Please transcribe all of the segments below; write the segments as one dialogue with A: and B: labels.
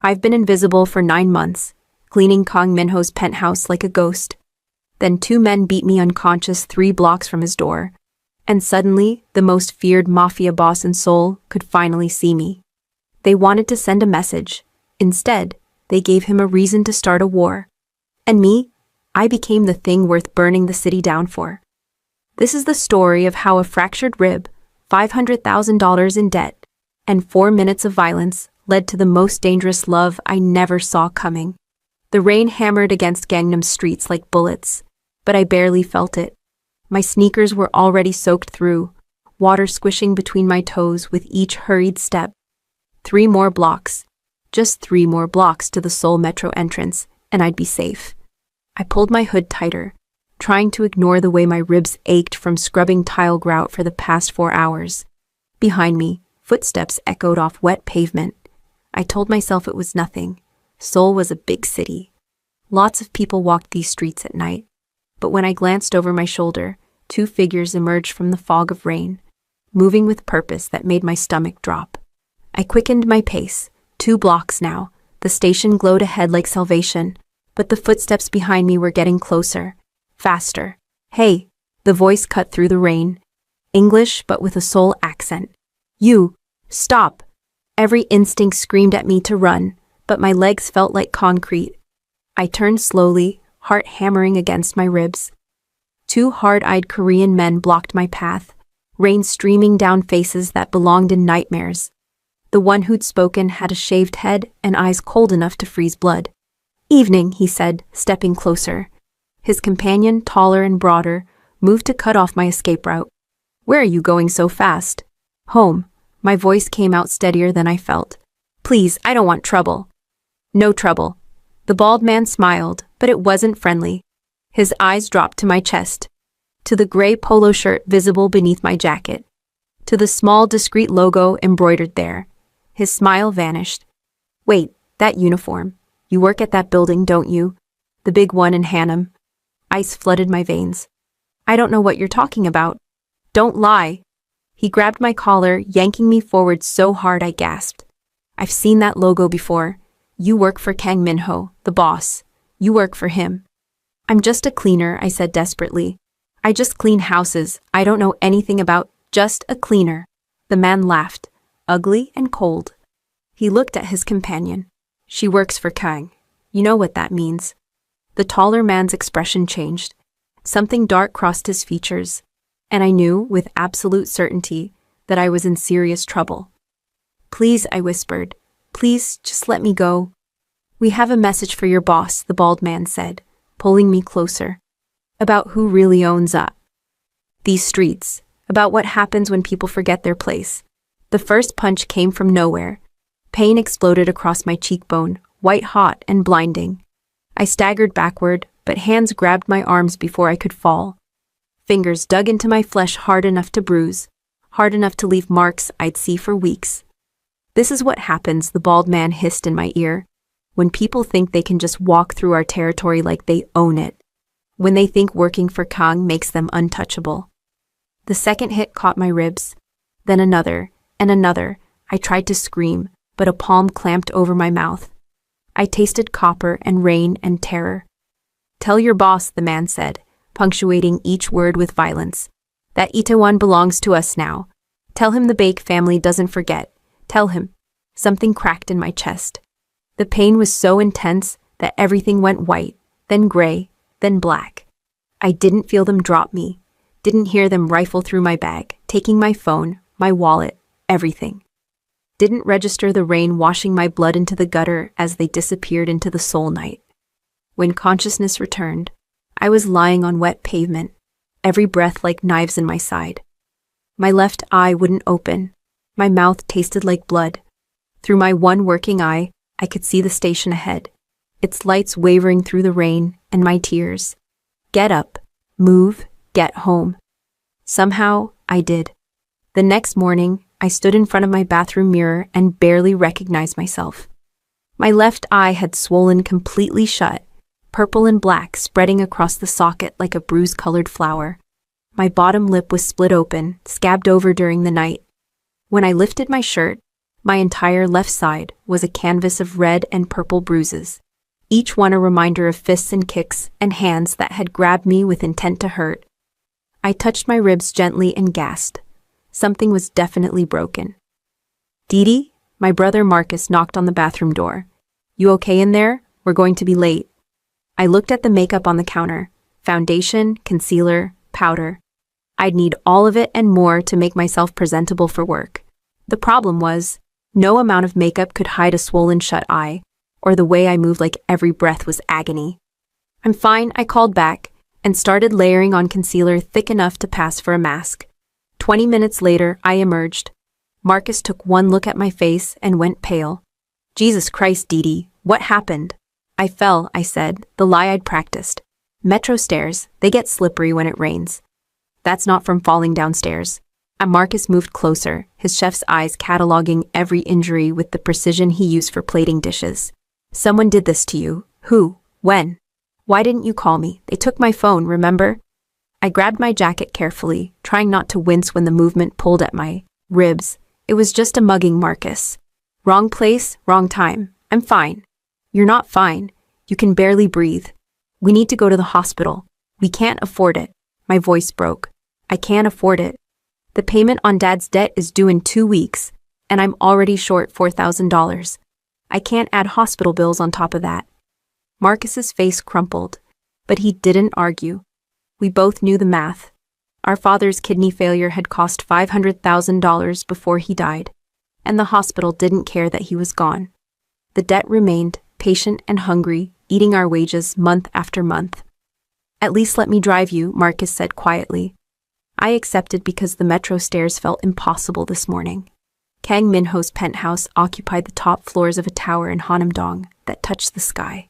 A: I've been invisible for 9 months, cleaning Kang Minho's penthouse like a ghost. Then 2 men beat me unconscious 3 blocks from his door. And suddenly, the most feared Mafia boss in Seoul could finally see me. They wanted to send a message. Instead, they gave him a reason to start a war. And me? I became the thing worth burning the city down for. This is the story of how a fractured rib, $500,000 in debt, and 4 minutes of violence led to the most dangerous love I never saw coming. The rain hammered against Gangnam streets like bullets, but I barely felt it. My sneakers were already soaked through, water squishing between my toes with each hurried step. 3 more blocks, just 3 more blocks to the Seoul Metro entrance, and I'd be safe. I pulled my hood tighter, trying to ignore the way my ribs ached from scrubbing tile grout for the past 4 hours. Behind me, footsteps echoed off wet pavement. I told myself it was nothing. Seoul was a big city. Lots of people walked these streets at night. But when I glanced over my shoulder, 2 figures emerged from the fog of rain, moving with purpose that made my stomach drop. I quickened my pace. 2 blocks now. The station glowed ahead like salvation, but the footsteps behind me were getting closer. Faster. Hey, the voice cut through the rain. English, but with a Seoul accent. You, stop. Every instinct screamed at me to run, but my legs felt like concrete. I turned slowly, heart hammering against my ribs. 2 hard-eyed Korean men blocked my path, rain streaming down faces that belonged in nightmares. The one who'd spoken had a shaved head and eyes cold enough to freeze blood. Evening, he said, stepping closer. His companion, taller and broader, moved to cut off my escape route. Where are you going so fast? Home. My voice came out steadier than I felt. Please, I don't want trouble. No trouble. The bald man smiled, but it wasn't friendly. His eyes dropped to my chest, to the gray polo shirt visible beneath my jacket, to the small, discreet logo embroidered there. His smile vanished. Wait, that uniform. You work at that building, don't you? The big one in Hanam. Ice flooded my veins. I don't know what you're talking about. Don't lie. He grabbed my collar, yanking me forward so hard I gasped. I've seen that logo before. You work for Kang Minho, the boss. You work for him. I'm just a cleaner, I said desperately. I just clean houses. I don't know anything about just a cleaner. The man laughed, ugly and cold. He looked at his companion. She works for Kang. You know what that means. The taller man's expression changed. Something dark crossed his features, and I knew with absolute certainty that I was in serious trouble. Please, I whispered. Please, just let me go. We have a message for your boss, the bald man said, pulling me closer. About who really owns up. These streets. About what happens when people forget their place. The first punch came from nowhere. Pain exploded across my cheekbone, white hot and blinding. I staggered backward, but hands grabbed my arms before I could fall. Fingers dug into my flesh hard enough to bruise, hard enough to leave marks I'd see for weeks. This is what happens, the bald man hissed in my ear, when people think they can just walk through our territory like they own it, when they think working for Kang makes them untouchable. The second hit caught my ribs, then another, and another. I tried to scream, but a palm clamped over my mouth. I tasted copper and rain and terror. Tell your boss, the man said, punctuating each word with violence, that Itaewon belongs to us now. Tell him the Baek family doesn't forget. Tell him. Something cracked in my chest. The pain was so intense that everything went white, then gray, then black. I didn't feel them drop me, didn't hear them rifle through my bag, taking my phone, my wallet, everything. Didn't register the rain washing my blood into the gutter as they disappeared into the Seoul night. When consciousness returned, I was lying on wet pavement, every breath like knives in my side. My left eye wouldn't open. My mouth tasted like blood. Through my one working eye, I could see the station ahead, its lights wavering through the rain and my tears. Get up, move, get home. Somehow, I did. The next morning, I stood in front of my bathroom mirror and barely recognized myself. My left eye had swollen completely shut, purple and black spreading across the socket like a bruise-colored flower. My bottom lip was split open, scabbed over during the night. When I lifted my shirt, My entire left side was a canvas of red and purple bruises, each one a reminder of fists and kicks and hands that had grabbed me with intent to hurt. I touched my ribs gently and gasped. Something was definitely broken. "Dee, my brother Marcus knocked on the bathroom door. "You okay in there? We're going to be late." I looked at the makeup on the counter. Foundation, concealer, powder. I'd need all of it and more to make myself presentable for work. The problem was, no amount of makeup could hide a swollen shut eye, or the way I moved like every breath was agony. "I'm fine," I called back, and started layering on concealer thick enough to pass for a mask. 20 minutes later, I emerged. Marcus took one look at my face and went pale. "Jesus Christ, Dee, what happened?" "I fell," I said, the lie I'd practiced. "Metro stairs, they get slippery when it rains." "That's not from falling downstairs." Marcus moved closer, his chef's eyes cataloging every injury with the precision he used for plating dishes. "Someone did this to you. Who? When? Why didn't you call me? They took my phone, remember?" I grabbed my jacket carefully, trying not to wince when the movement pulled at my ribs. It was just a mugging, Marcus. "Wrong place, wrong time. I'm fine." "You're not fine. You can barely breathe. We need to go to the hospital. We can't afford it." My voice broke. "I can't afford it. The payment on Dad's debt is due in 2 weeks, and I'm already short $4,000. I can't add hospital bills on top of that." Marcus's face crumpled, but he didn't argue. We both knew the math. Our father's kidney failure had cost $500,000 before he died, and the hospital didn't care that he was gone. The debt remained, patient and hungry, eating our wages month after month. "At least let me drive you," Marcus said quietly. I accepted because the metro stairs felt impossible this morning. Kang Min-ho's penthouse occupied the top floors of a tower in Hanam-dong that touched the sky.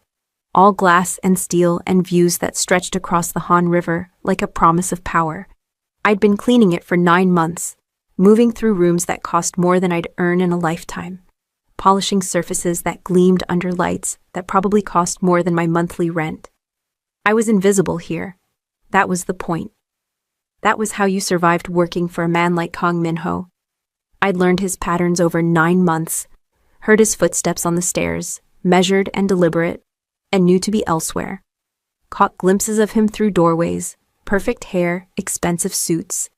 A: All glass and steel and views that stretched across the Han River like a promise of power. I'd been cleaning it for 9 months, moving through rooms that cost more than I'd earn in a lifetime, polishing surfaces that gleamed under lights that probably cost more than my monthly rent. I was invisible here. That was the point. That was how you survived working for a man like Kang Min-ho. I'd learned his patterns over 9 months, heard his footsteps on the stairs, measured and deliberate, and knew to be elsewhere. Caught glimpses of him through doorways, perfect hair, expensive suits,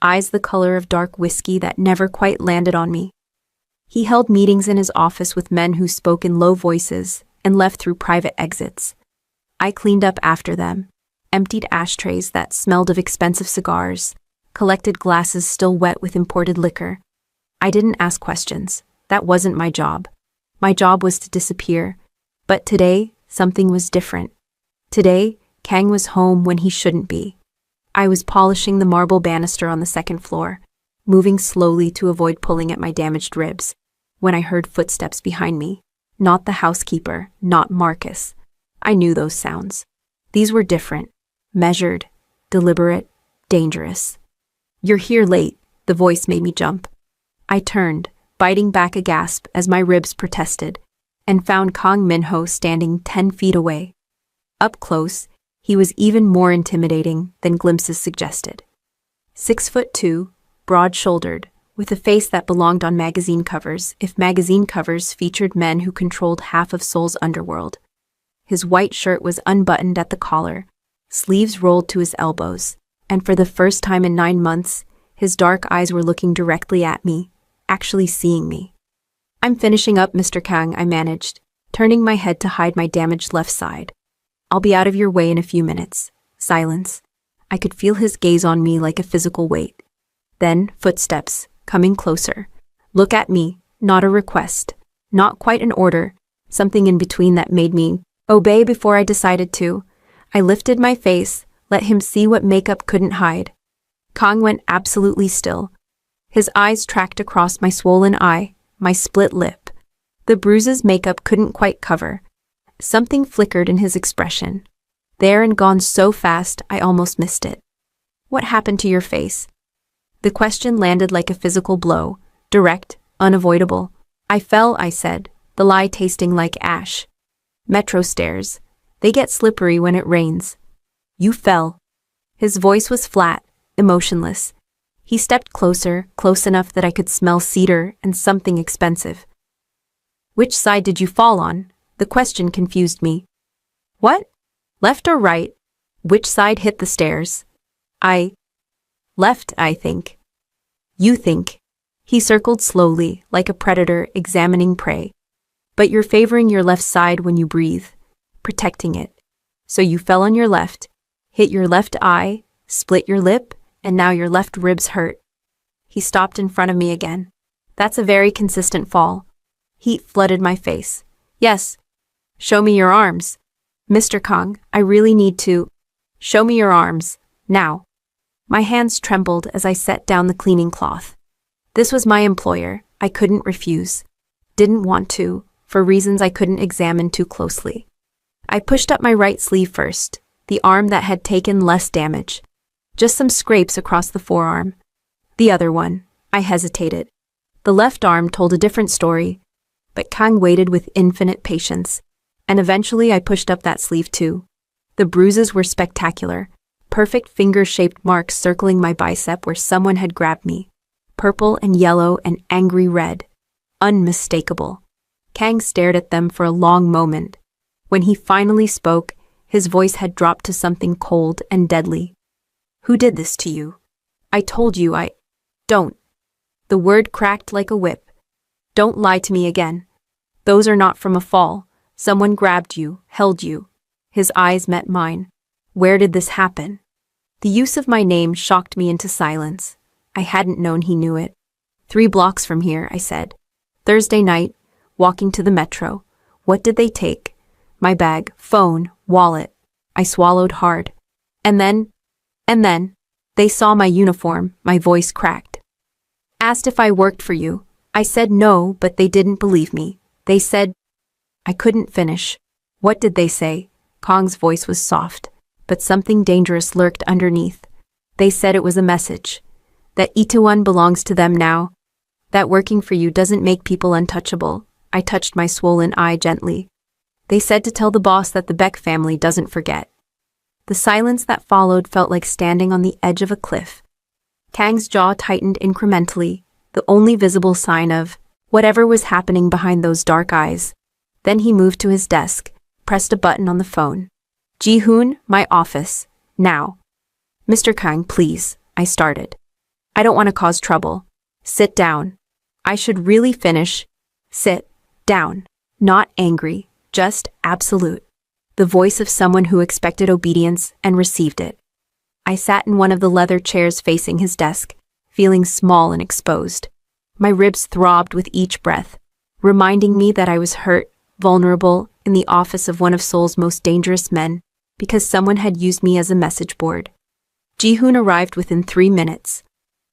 A: eyes the color of dark whiskey that never quite landed on me. He held meetings in his office with men who spoke in low voices and left through private exits. I cleaned up after them, emptied ashtrays that smelled of expensive cigars, collected glasses still wet with imported liquor. I didn't ask questions. That wasn't my job. My job was to disappear. But today, something was different. Today, Kang was home when he shouldn't be. I was polishing the marble banister on the second floor, moving slowly to avoid pulling at my damaged ribs, when I heard footsteps behind me. Not the housekeeper, not Marcus. I knew those sounds. These were different. Measured, deliberate, dangerous. "You're here late," the voice made me jump. I turned, biting back a gasp as my ribs protested, and found Kang Min-ho standing 10 feet away. Up close, he was even more intimidating than glimpses suggested. 6'2", broad-shouldered, with a face that belonged on magazine covers if magazine covers featured men who controlled half of Seoul's underworld. His white shirt was unbuttoned at the collar, sleeves rolled to his elbows, and for the first time in 9 months, his dark eyes were looking directly at me, actually seeing me. "I'm finishing up, Mr. Kang," I managed, turning my head to hide my damaged left side. "I'll be out of your way in a few minutes." Silence. I could feel his gaze on me like a physical weight. Then, footsteps, coming closer. Look at me, not a request, not quite an order, something in between that made me obey before I decided to. I lifted my face, let him see what makeup couldn't hide. Kang went absolutely still. His eyes tracked across my swollen eye, my split lip. The bruises makeup couldn't quite cover. Something flickered in his expression. There and gone so fast, I almost missed it. "What happened to your face?" The question landed like a physical blow, direct, unavoidable. "I fell," I said, the lie tasting like ash. "Metro stairs. They get slippery when it rains." "You fell." His voice was flat, emotionless. He stepped closer, close enough that I could smell cedar and something expensive. Which side did you fall on? The question confused me. What? Left or right? Which side hit the stairs? Left, I think. You think. He circled slowly, like a predator examining prey. But you're favoring your left side when you breathe, protecting it. So you fell on your left, hit your left eye, split your lip, and now your left ribs hurt. He stopped in front of me again. That's a very consistent fall. Heat flooded my face. Yes. Show me your arms. Mr. Kong, I really need to. Show me your arms, now. My hands trembled as I set down the cleaning cloth. This was my employer. I couldn't refuse. Didn't want to, for reasons I couldn't examine too closely. I pushed up my right sleeve first, the arm that had taken less damage. Just some scrapes across the forearm. The other one, I hesitated. The left arm told a different story, but Kang waited with infinite patience, and eventually I pushed up that sleeve too. The bruises were spectacular, perfect finger-shaped marks circling my bicep where someone had grabbed me. Purple and yellow and angry red. Unmistakable. Kang stared at them for a long moment. When he finally spoke, his voice had dropped to something cold and deadly. Who did this to you? I told you I... Don't. The word cracked like a whip. Don't lie to me again. Those are not from a fall. Someone grabbed you, held you. His eyes met mine. Where did this happen? The use of my name shocked me into silence. I hadn't known he knew it. 3 blocks from here, I said. Thursday night, walking to the metro. What did they take? My bag, phone, wallet. I swallowed hard. And then, they saw my uniform, my voice cracked. Asked if I worked for you. I said no, but they didn't believe me. They said... I couldn't finish. What did they say? Kong's voice was soft, but something dangerous lurked underneath. They said it was a message. That Itaewon belongs to them now. That working for you doesn't make people untouchable. I touched my swollen eye gently. They said to tell the boss that the Beck family doesn't forget. The silence that followed felt like standing on the edge of a cliff. Kang's jaw tightened incrementally, the only visible sign of whatever was happening behind those dark eyes. Then he moved to his desk, pressed a button on the phone. Ji-hoon, my office. Now. Mr. Kang, please, I started. I don't want to cause trouble. Sit down. I should really finish. Sit down. Not angry, just absolute. The voice of someone who expected obedience and received it. I sat in one of the leather chairs facing his desk, feeling small and exposed. My ribs throbbed with each breath, reminding me that I was hurt, vulnerable, in the office of one of Seoul's most dangerous men, because someone had used me as a message board. Ji-hoon arrived within 3 minutes.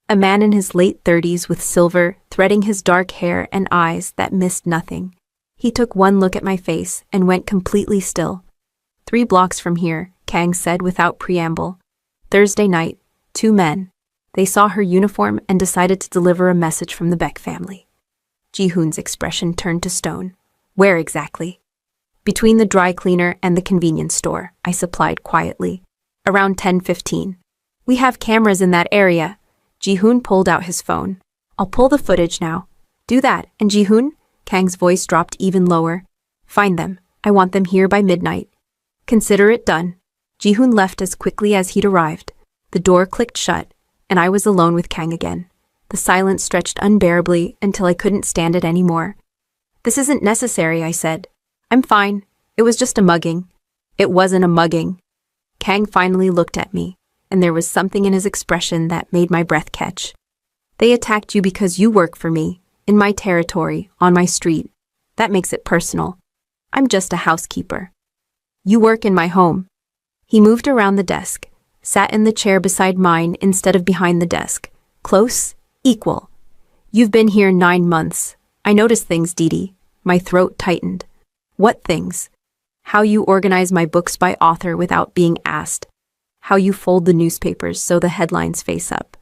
A: A man in his late 30s with silver, threading his dark hair and eyes that missed nothing. He took one look at my face and went completely still. 3 blocks from here, Kang said without preamble. Thursday night, 2 men. They saw her uniform and decided to deliver a message from the Beck family. Ji-hoon's expression turned to stone. Where exactly? Between the dry cleaner and the convenience store, I supplied quietly. Around 10:15. We have cameras in that area. Ji-hoon pulled out his phone. I'll pull the footage now. Do that, and Ji-hoon? Kang's voice dropped even lower. Find them. I want them here by midnight. Consider it done. Ji-hoon left as quickly as he'd arrived. The door clicked shut, and I was alone with Kang again. The silence stretched unbearably until I couldn't stand it anymore. This isn't necessary, I said. I'm fine. It was just a mugging. It wasn't a mugging. Kang finally looked at me, and there was something in his expression that made my breath catch. They attacked you because you work for me, in my territory, on my street. That makes it personal. I'm just a housekeeper. You work in my home. He moved around the desk, sat in the chair beside mine instead of behind the desk. Close, equal. You've been here 9 months. I noticed things, Dee. My throat tightened. What things? How you organize my books by author without being asked. How you fold the newspapers so the headlines face up.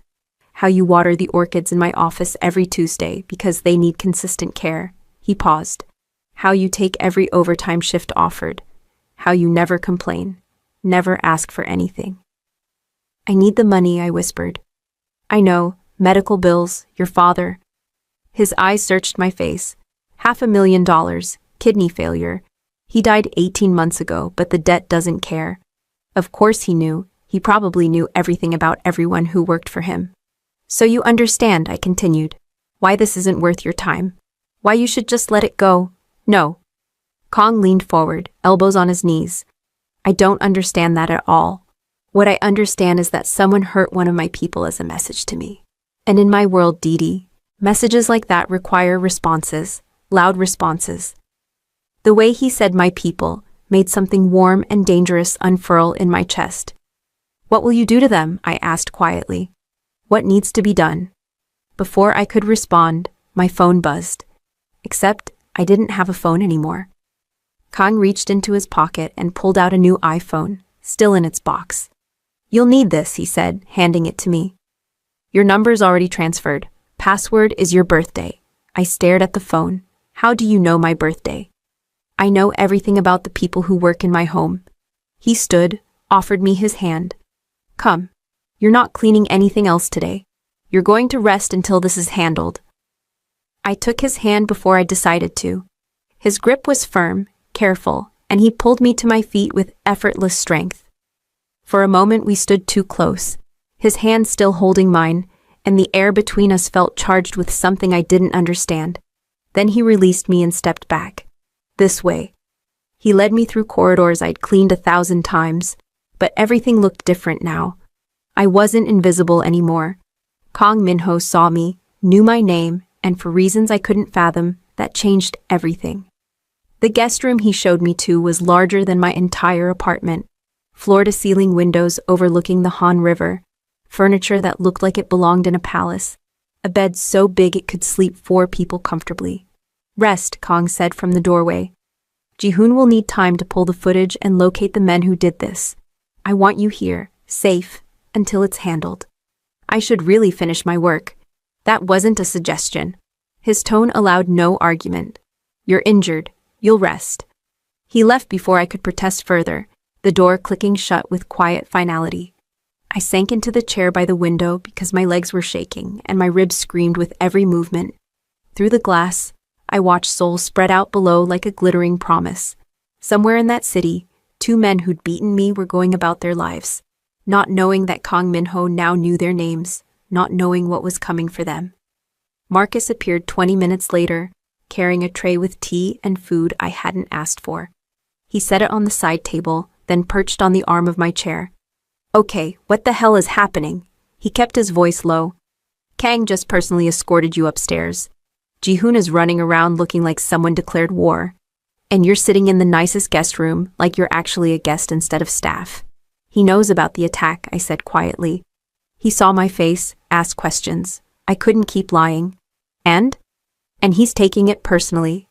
A: How you water the orchids in my office every Tuesday because they need consistent care. He paused. How you take every overtime shift offered. How you never complain. Never ask for anything. I need the money, I whispered. I know, medical bills, your father. His eyes searched my face. $500,000, kidney failure. He died 18 months ago, but the debt doesn't care. Of course he knew. He probably knew everything about everyone who worked for him. So you understand, I continued, why this isn't worth your time. Why you should just let it go. No. Kong leaned forward, elbows on his knees. I don't understand that at all. What I understand is that someone hurt one of my people as a message to me. And in my world, Dee, messages like that require responses, loud responses. The way he said my people made something warm and dangerous unfurl in my chest. What will you do to them? I asked quietly. What needs to be done? Before I could respond, my phone buzzed. Except I didn't have a phone anymore. Kong reached into his pocket and pulled out a new iPhone, still in its box. You'll need this, he said, handing it to me. Your number's already transferred. Password is your birthday. I stared at the phone. How do you know my birthday? I know everything about the people who work in my home. He stood, offered me his hand. Come. You're not cleaning anything else today. You're going to rest until this is handled. I took his hand before I decided to. His grip was firm, careful, and he pulled me to my feet with effortless strength. For a moment we stood too close, his hand still holding mine, and the air between us felt charged with something I didn't understand. Then he released me and stepped back. This way. He led me through corridors I'd cleaned 1,000 times, but everything looked different now. I wasn't invisible anymore. Kong Minho saw me, knew my name, and for reasons I couldn't fathom, that changed everything. The guest room he showed me to was larger than my entire apartment. Floor-to-ceiling windows overlooking the Han River, furniture that looked like it belonged in a palace, a bed so big it could sleep 4 people comfortably. Rest, Kong said from the doorway. Ji-hoon will need time to pull the footage and locate the men who did this. I want you here, safe, until it's handled. I should really finish my work. That wasn't a suggestion. His tone allowed no argument. You're injured. You'll rest. He left before I could protest further, the door clicking shut with quiet finality. I sank into the chair by the window because my legs were shaking and my ribs screamed with every movement. Through the glass, I watched Seoul spread out below like a glittering promise. Somewhere in that city, 2 men who'd beaten me were going about their lives, not knowing that Kong Minho now knew their names, not knowing what was coming for them. Marcus appeared 20 minutes later, carrying a tray with tea and food I hadn't asked for. He set it on the side table, then perched on the arm of my chair. Okay, what the hell is happening? He kept his voice low. Kang just personally escorted you upstairs. Ji-hoon is running around looking like someone declared war. And you're sitting in the nicest guest room like you're actually a guest instead of staff. He knows about the attack, I said quietly. He saw my face, asked questions. I couldn't keep lying. And he's taking it personally.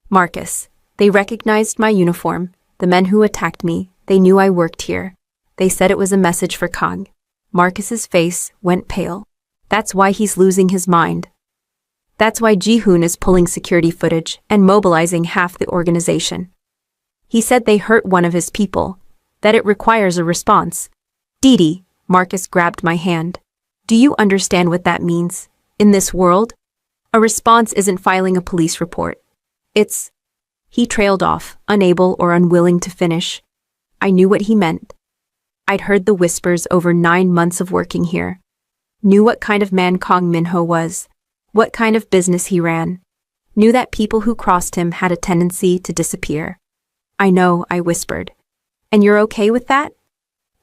A: Marcus, they recognized my uniform. The men who attacked me, they knew I worked here. They said it was a message for Kong. Marcus's face went pale. That's why he's losing his mind. That's why Ji-hoon is pulling security footage and mobilizing half the organization. He said they hurt one of his people, that it requires a response. Dee, Marcus grabbed my hand. Do you understand what that means? In this world, a response isn't filing a police report. It's... He trailed off, unable or unwilling to finish. I knew what he meant. I'd heard the whispers over 9 months of working here. Knew what kind of man Kong Minho was, what kind of business he ran. Knew that people who crossed him had a tendency to disappear. I know, I whispered. And you're okay with that?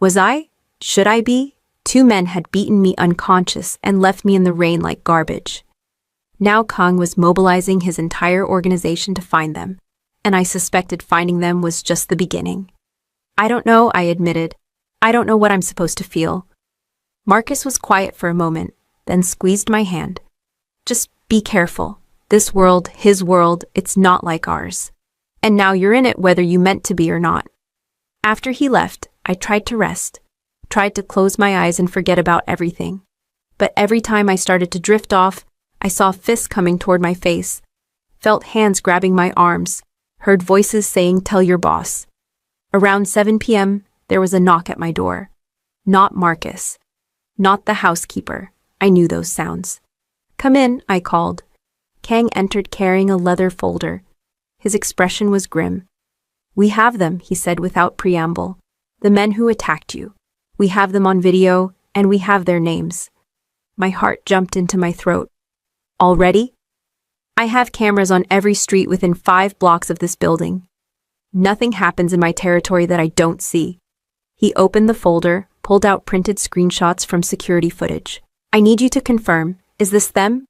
A: Was I? Should I be? 2 men had beaten me unconscious and left me in the rain like garbage. Now Kong was mobilizing his entire organization to find them, and I suspected finding them was just the beginning. I don't know, I admitted. I don't know what I'm supposed to feel. Marcus was quiet for a moment, then squeezed my hand. Just be careful. This world, his world, it's not like ours. And now you're in it whether you meant to be or not. After he left, I tried to rest, tried to close my eyes and forget about everything. But every time I started to drift off, I saw fists coming toward my face, felt hands grabbing my arms, heard voices saying, "Tell your boss." Around 7 p.m., there was a knock at my door. Not Marcus. Not the housekeeper. I knew those sounds. "Come in," I called. Kang entered carrying a leather folder. His expression was grim. "We have them," he said without preamble. "The men who attacked you. We have them on video, and we have their names." My heart jumped into my throat. "Already?" "I have cameras on every street within 5 blocks of this building. Nothing happens in my territory that I don't see." He opened the folder, pulled out printed screenshots from security footage. "I need you to confirm, is this them?"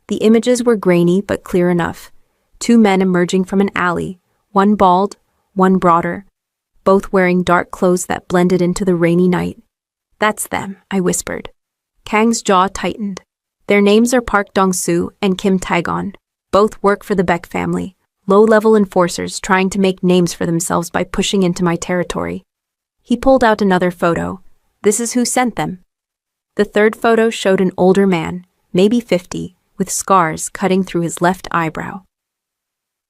A: The images were grainy but clear enough. 2 men emerging from an alley, one bald, one broader, both wearing dark clothes that blended into the rainy night. "That's them," I whispered. Kang's jaw tightened. "Their names are Park Dong-soo and Kim Tae-gon. Both work for the Baek family, low-level enforcers trying to make names for themselves by pushing into my territory." He pulled out another photo. "This is who sent them." The third photo showed an older man, maybe 50, with scars cutting through his left eyebrow.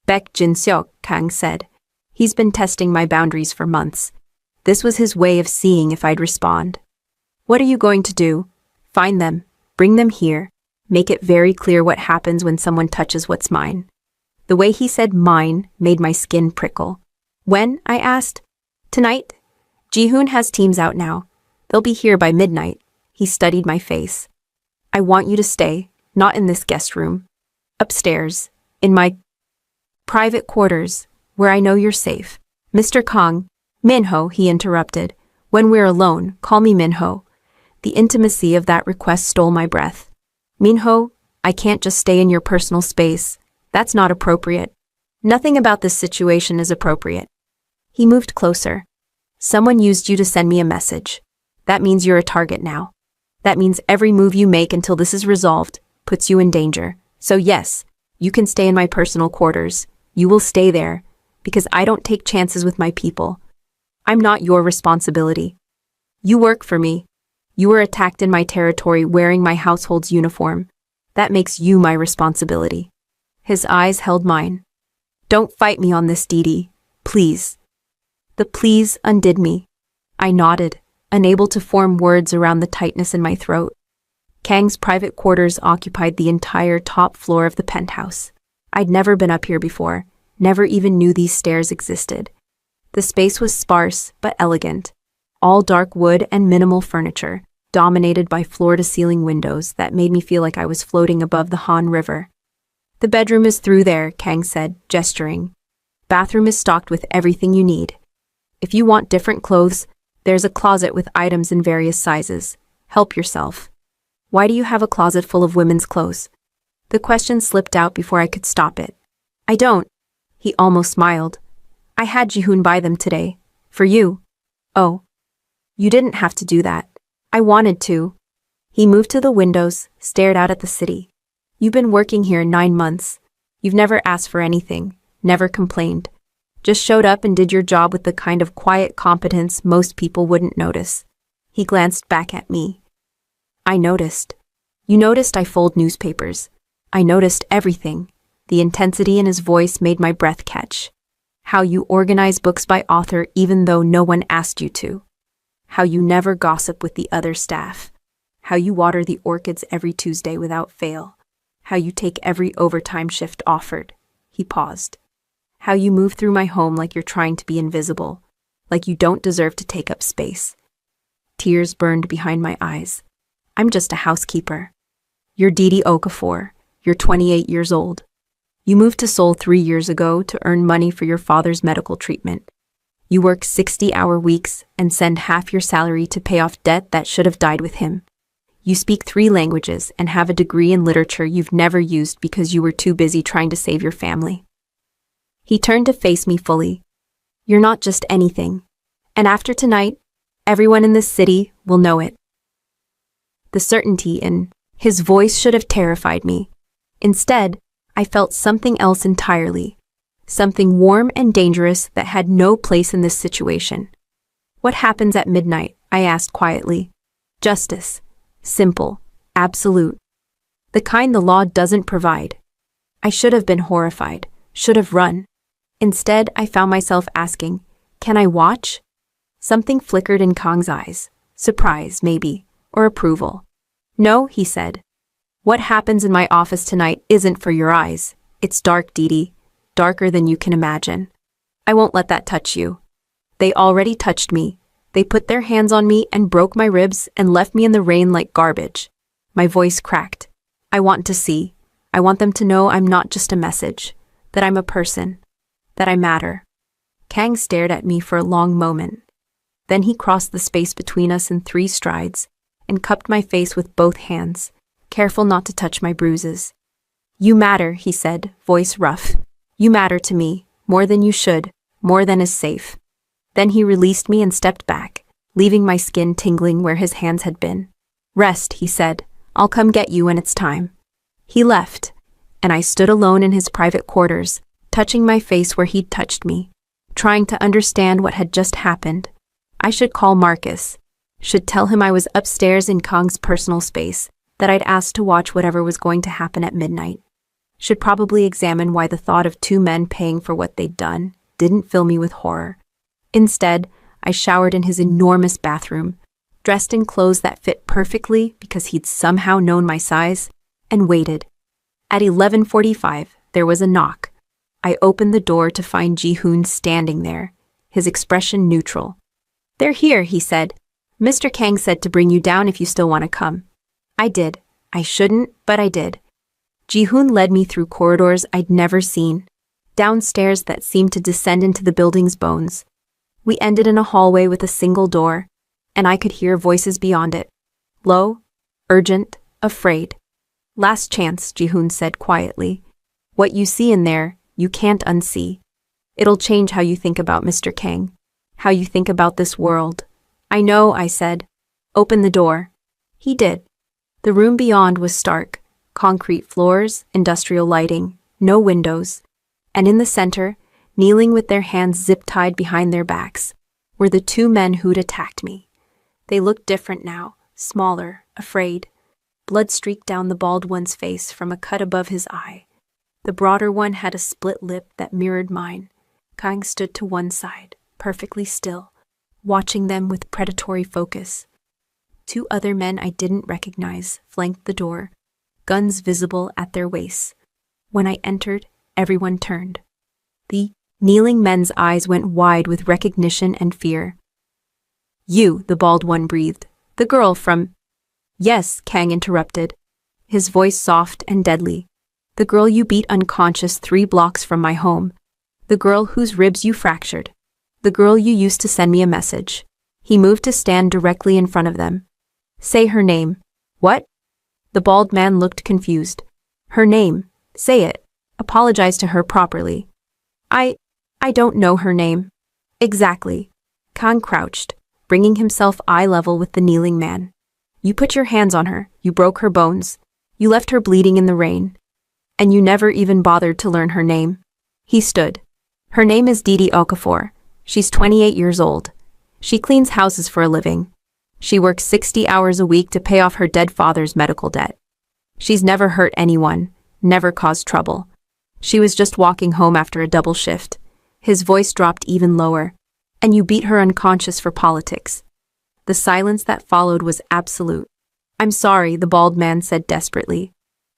A: "Baek Jin-seok," Kang said. "He's been testing my boundaries for months." This was his way of seeing if I'd respond. "What are you going to do? Find them, bring them here, make it very clear what happens when someone touches what's mine." The way he said mine made my skin prickle. "When?" I asked. "Tonight. Ji-hoon has teams out now. They'll be here by midnight." He studied my face. "I want you to stay, not in this guest room. Upstairs, in my private quarters, where I know you're safe." "Mr. Kang." "Minho," he interrupted. "When we're alone, call me Minho." The intimacy of that request stole my breath. "Minho, I can't just stay in your personal space. That's not appropriate." "Nothing about this situation is appropriate." He moved closer. "Someone used you to send me a message. That means you're a target now. That means every move you make until this is resolved puts you in danger. So yes, you can stay in my personal quarters. You will stay there, because I don't take chances with my people. I'm not your responsibility. You work for me. You were attacked in my territory wearing my household's uniform. That makes you my responsibility." His eyes held mine. "Don't fight me on this, Dee. Please." The please undid me. I nodded, unable to form words around the tightness in my throat. Kang's private quarters occupied the entire top floor of the penthouse. I'd never been up here before, never even knew these stairs existed. The space was sparse but elegant, all dark wood and minimal furniture, dominated by floor-to-ceiling windows that made me feel like I was floating above the Han River. "The bedroom is through there," Kang said, gesturing. "Bathroom is stocked with everything you need. If you want different clothes, there's a closet with items in various sizes. Help yourself." "Why do you have a closet full of women's clothes?" The question slipped out before I could stop it. "I don't." He almost smiled. "I had Ji-hoon buy them today. For you." "Oh. You didn't have to do that." "I wanted to." He moved to the windows, stared out at the city. "You've been working here 9 months. You've never asked for anything, never complained. Just showed up and did your job with the kind of quiet competence most people wouldn't notice." He glanced back at me. "I noticed. You noticed I fold newspapers. I noticed everything." The intensity in his voice made my breath catch. "How you organize books by author even though no one asked you to. How you never gossip with the other staff. How you water the orchids every Tuesday without fail. How you take every overtime shift offered." He paused. "How you move through my home like you're trying to be invisible, like you don't deserve to take up space." Tears burned behind my eyes. "I'm just a housekeeper. You're Didi Okafor. You're 28 years old. You moved to Seoul 3 years ago to earn money for your father's medical treatment. You work 60-hour weeks and send half your salary to pay off debt that should have died with him. You speak 3 languages and have a degree in literature you've never used because you were too busy trying to save your family." He turned to face me fully. "You're not just anything. And after tonight, everyone in this city will know it." The certainty in his voice should have terrified me. Instead, I felt something else entirely. Something warm and dangerous that had no place in this situation. "What happens at midnight?" I asked quietly. "Justice. Simple. Absolute. The kind the law doesn't provide." I should have been horrified, should have run. Instead, I found myself asking, "Can I watch?" Something flickered in Kang's eyes. Surprise, maybe, or approval. No, he said. What happens in my office tonight isn't for your eyes. It's dark, Dee. Darker than you can imagine. I won't let that touch you. They already touched me. They put their hands on me and broke my ribs and left me in the rain like garbage. My voice cracked. I want to see. I want them to know I'm not just a message. That I'm a person. That I matter. Kang stared at me for a long moment. Then he crossed the space between us in 3 strides and cupped my face with both hands, careful not to touch my bruises. You matter, he said, voice rough. You matter to me, more than you should, more than is safe. Then he released me and stepped back, leaving my skin tingling where his hands had been. Rest, he said. I'll come get you when it's time. He left, and I stood alone in his private quarters, touching my face where he'd touched me, trying to understand what had just happened. I should call Marcus, should tell him I was upstairs in Kang's personal space, that I'd asked to watch whatever was going to happen at midnight. Should probably examine why the thought of 2 men paying for what they'd done didn't fill me with horror. Instead, I showered in his enormous bathroom, dressed in clothes that fit perfectly because he'd somehow known my size, and waited. At 11:45, there was a knock. I opened the door to find Ji-hoon standing there, his expression neutral. They're here, he said. Mr. Kang said to bring you down if you still want to come. I did. I shouldn't, but I did. Ji-hoon led me through corridors I'd never seen, downstairs that seemed to descend into the building's bones. We ended in a hallway with a single door, and I could hear voices beyond it. Low, urgent, afraid. Last chance, Ji-hoon said quietly. What you see in there, you can't unsee. It'll change how you think about Mr. Kang, how you think about this world. I know, I said. Open the door. He did. The room beyond was stark. Concrete floors, industrial lighting, no windows. And in the center, kneeling with their hands zip-tied behind their backs, were the 2 men who'd attacked me. They looked different now, smaller, afraid. Blood streaked down the bald one's face from a cut above his eye. The broader one had a split lip that mirrored mine. Kang stood to one side, perfectly still, watching them with predatory focus. 2 other men I didn't recognize flanked the door, guns visible at their waists. When I entered, everyone turned. The kneeling men's eyes went wide with recognition and fear. You, the bald one breathed. The girl from... Yes, Kang interrupted, his voice soft and deadly. The girl you beat unconscious 3 blocks from my home. The girl whose ribs you fractured. The girl you used to send me a message. He moved to stand directly in front of them. Say her name. What? The bald man looked confused. Her name. Say it. Apologize to her properly. I don't know her name. Exactly. Kang crouched, bringing himself eye level with the kneeling man. You put your hands on her, you broke her bones, you left her bleeding in the rain, and you never even bothered to learn her name. He stood. Her name is Didi Okafor. She's 28 years old. She cleans houses for a living. She works 60 hours a week to pay off her dead father's medical debt. She's never hurt anyone, never caused trouble. She was just walking home after a double shift. His voice dropped even lower. And you beat her unconscious for politics. The silence that followed was absolute. I'm sorry, the bald man said desperately.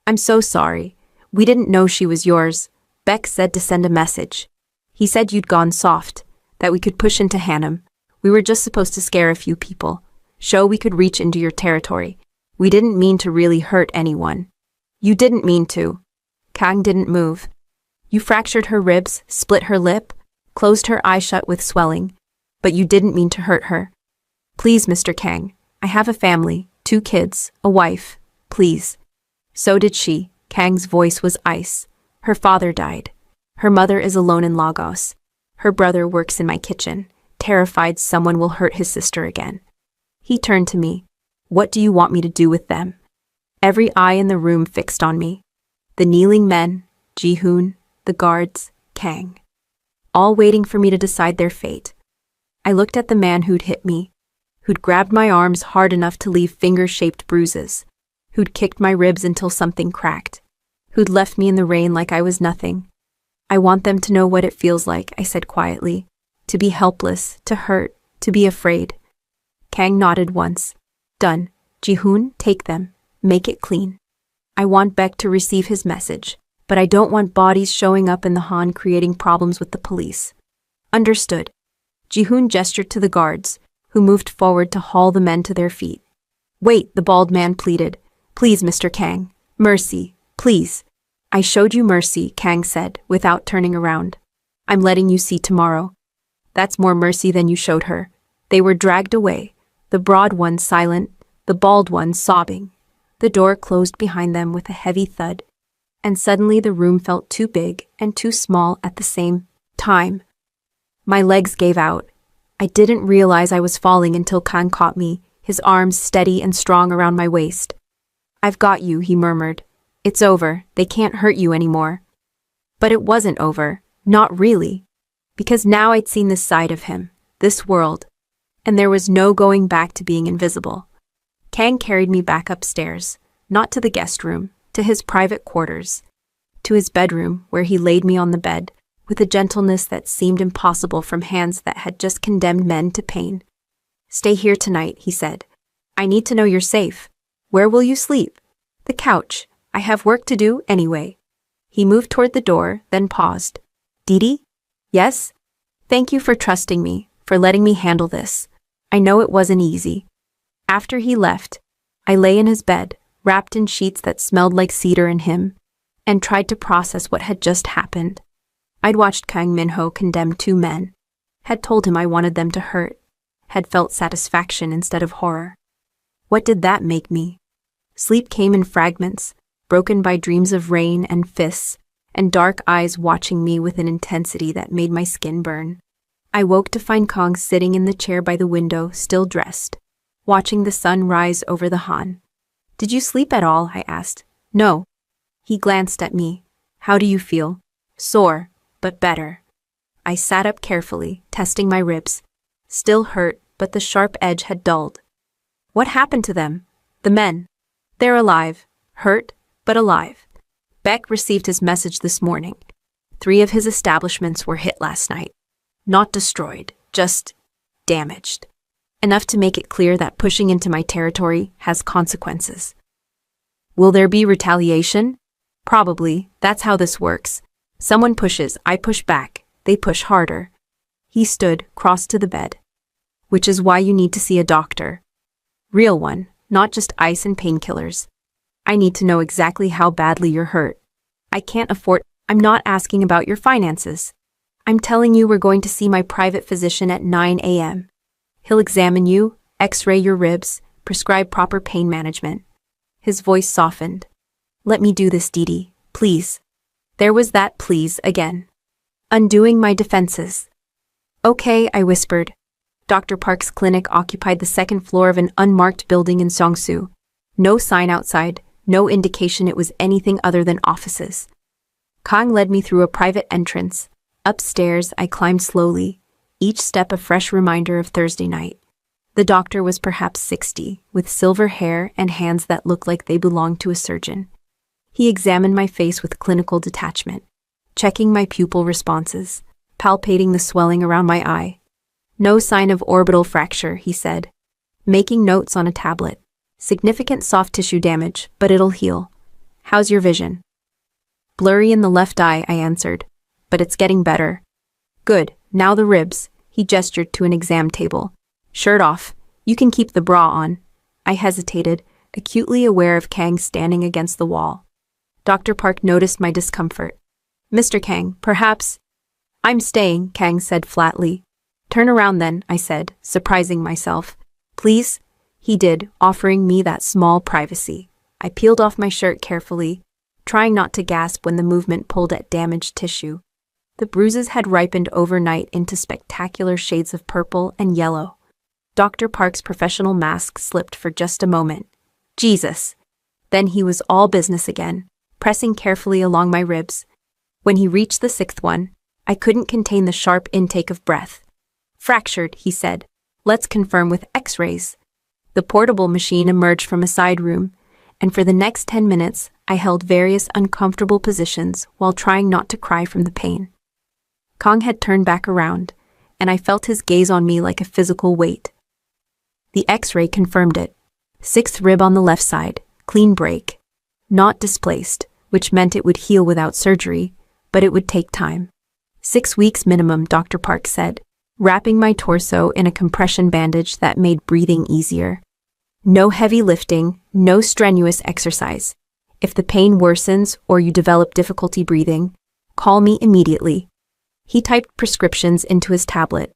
A: I'm so sorry. We didn't know she was yours. Beck said to send a message. He said you'd gone soft, that we could push into Hannum. We were just supposed to scare a few people, show we could reach into your territory. We didn't mean to really hurt anyone. You didn't mean to. Kang didn't move. You fractured her ribs, split her lip, closed her eye shut with swelling, but you didn't mean to hurt her. Please, Mr. Kang, I have a family, 2 kids, a wife, please. So did she. Kang's voice was ice. Her father died. Her mother is alone in Lagos. Her brother works in my kitchen, terrified someone will hurt his sister again. He turned to me. What do you want me to do with them? Every eye in the room fixed on me. The kneeling men, Ji-hoon, the guards, Kang. All waiting for me to decide their fate. I looked at the man who'd hit me, who'd grabbed my arms hard enough to leave finger-shaped bruises, who'd kicked my ribs until something cracked, who'd left me in the rain like I was nothing. I want them to know what it feels like, I said quietly, to be helpless, to hurt, to be afraid. Kang nodded once. Done. Ji-hoon, take them. Make it clean. I want Beck to receive his message, but I don't want bodies showing up in the Han creating problems with the police. Understood. Jihoon gestured to the guards, who moved forward to haul the men to their feet. Wait, the bald man pleaded. Please, Mr. Kang. Mercy, please. I showed you mercy, Kang said, without turning around. I'm letting you see tomorrow. That's more mercy than you showed her. They were dragged away, the broad one silent, the bald one sobbing. The door closed behind them with a heavy thud, and suddenly the room felt too big and too small at the same time. My legs gave out. I didn't realize I was falling until Kang caught me, his arms steady and strong around my waist. I've got you, he murmured. It's over, they can't hurt you anymore. But it wasn't over, not really. Because now I'd seen this side of him, this world, and there was no going back to being invisible. Kang carried me back upstairs, not to the guest room, to his private quarters, to his bedroom where he laid me on the bed, with a gentleness that seemed impossible from hands that had just condemned men to pain. Stay here tonight, he said. I need to know you're safe. Where will you sleep? The couch. I have work to do anyway. He moved toward the door, then paused. Didi? Yes? Thank you for trusting me, for letting me handle this. I know it wasn't easy. After he left, I lay in his bed, wrapped in sheets that smelled like cedar and him, and tried to process what had just happened. I'd watched Kang Min-ho condemn 2 men, had told him I wanted them to hurt, had felt satisfaction instead of horror. What did that make me? Sleep came in fragments, broken by dreams of rain and fists, and dark eyes watching me with an intensity that made my skin burn. I woke to find Kang sitting in the chair by the window, still dressed, watching the sun rise over the Han. Did you sleep at all? I asked. No. He glanced at me. How do you feel? Sore, but better. I sat up carefully, testing my ribs. Still hurt, but the sharp edge had dulled. What happened to them? The men. They're alive. Hurt, but alive. Beck received his message this morning. 3 of his establishments were hit last night. Not destroyed, just damaged. Enough to make it clear that pushing into my territory has consequences. Will there be retaliation? Probably. That's how this works. Someone pushes, I push back. They push harder. He stood, crossed to the bed. Which is why you need to see a doctor. Real one, not just ice and painkillers. I need to know exactly how badly you're hurt. I can't afford. I'm not asking about your finances. I'm telling you we're going to see my private physician at 9 a.m. He'll examine you, x-ray your ribs, prescribe proper pain management. His voice softened. Let me do this, Didi, please. There was that please again. Undoing my defenses. Okay, I whispered. Dr. Park's clinic occupied the 2nd floor of an unmarked building in Seongsu. No sign outside, no indication it was anything other than offices. Kang led me through a private entrance. Upstairs, I climbed slowly, each step a fresh reminder of Thursday night. The doctor was perhaps 60, with silver hair and hands that looked like they belonged to a surgeon. He examined my face with clinical detachment, checking my pupil responses, palpating the swelling around my eye. No sign of orbital fracture, he said, making notes on a tablet. Significant soft tissue damage, but it'll heal. How's your vision? Blurry in the left eye, I answered, but it's getting better. Good, now the ribs, he gestured to an exam table. Shirt off, you can keep the bra on. I hesitated, acutely aware of Kang standing against the wall. Dr. Park noticed my discomfort. Mr. Kang, perhaps... I'm staying, Kang said flatly. Turn around then, I said, surprising myself. Please? He did, offering me that small privacy. I peeled off my shirt carefully, trying not to gasp when the movement pulled at damaged tissue. The bruises had ripened overnight into spectacular shades of purple and yellow. Dr. Park's professional mask slipped for just a moment. Jesus! Then he was all business again, pressing carefully along my ribs. When he reached the 6th one, I couldn't contain the sharp intake of breath. Fractured, he said. Let's confirm with x-rays. The portable machine emerged from a side room, and for the next 10 minutes, I held various uncomfortable positions while trying not to cry from the pain. Kang had turned back around, and I felt his gaze on me like a physical weight. The x-ray confirmed it. 6th rib on the left side, Clean break. Not displaced, which meant it would heal without surgery, but it would take time. 6 weeks minimum, Dr. Park said, wrapping my torso in a compression bandage that made breathing easier. No heavy lifting, no strenuous exercise. If the pain worsens or you develop difficulty breathing, call me immediately. He typed prescriptions into his tablet.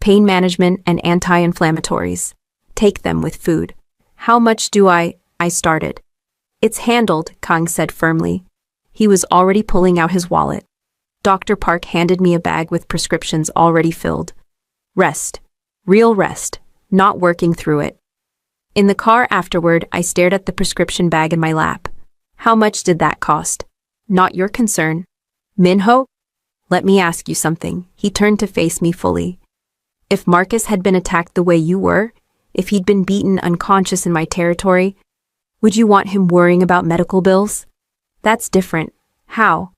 A: Pain management and anti-inflammatories. Take them with food. How much do I started. It's handled, Kang said firmly. He was already pulling out his wallet. Dr. Park handed me a bag with prescriptions already filled. Rest. Real rest. Not working through it. In the car afterward, I stared at the prescription bag in my lap. How much did that cost? Not your concern. Minho? Let me ask you something. He turned to face me fully. If Marcus had been attacked the way you were, if he'd been beaten unconscious in my territory, would you want him worrying about medical bills? That's different. How?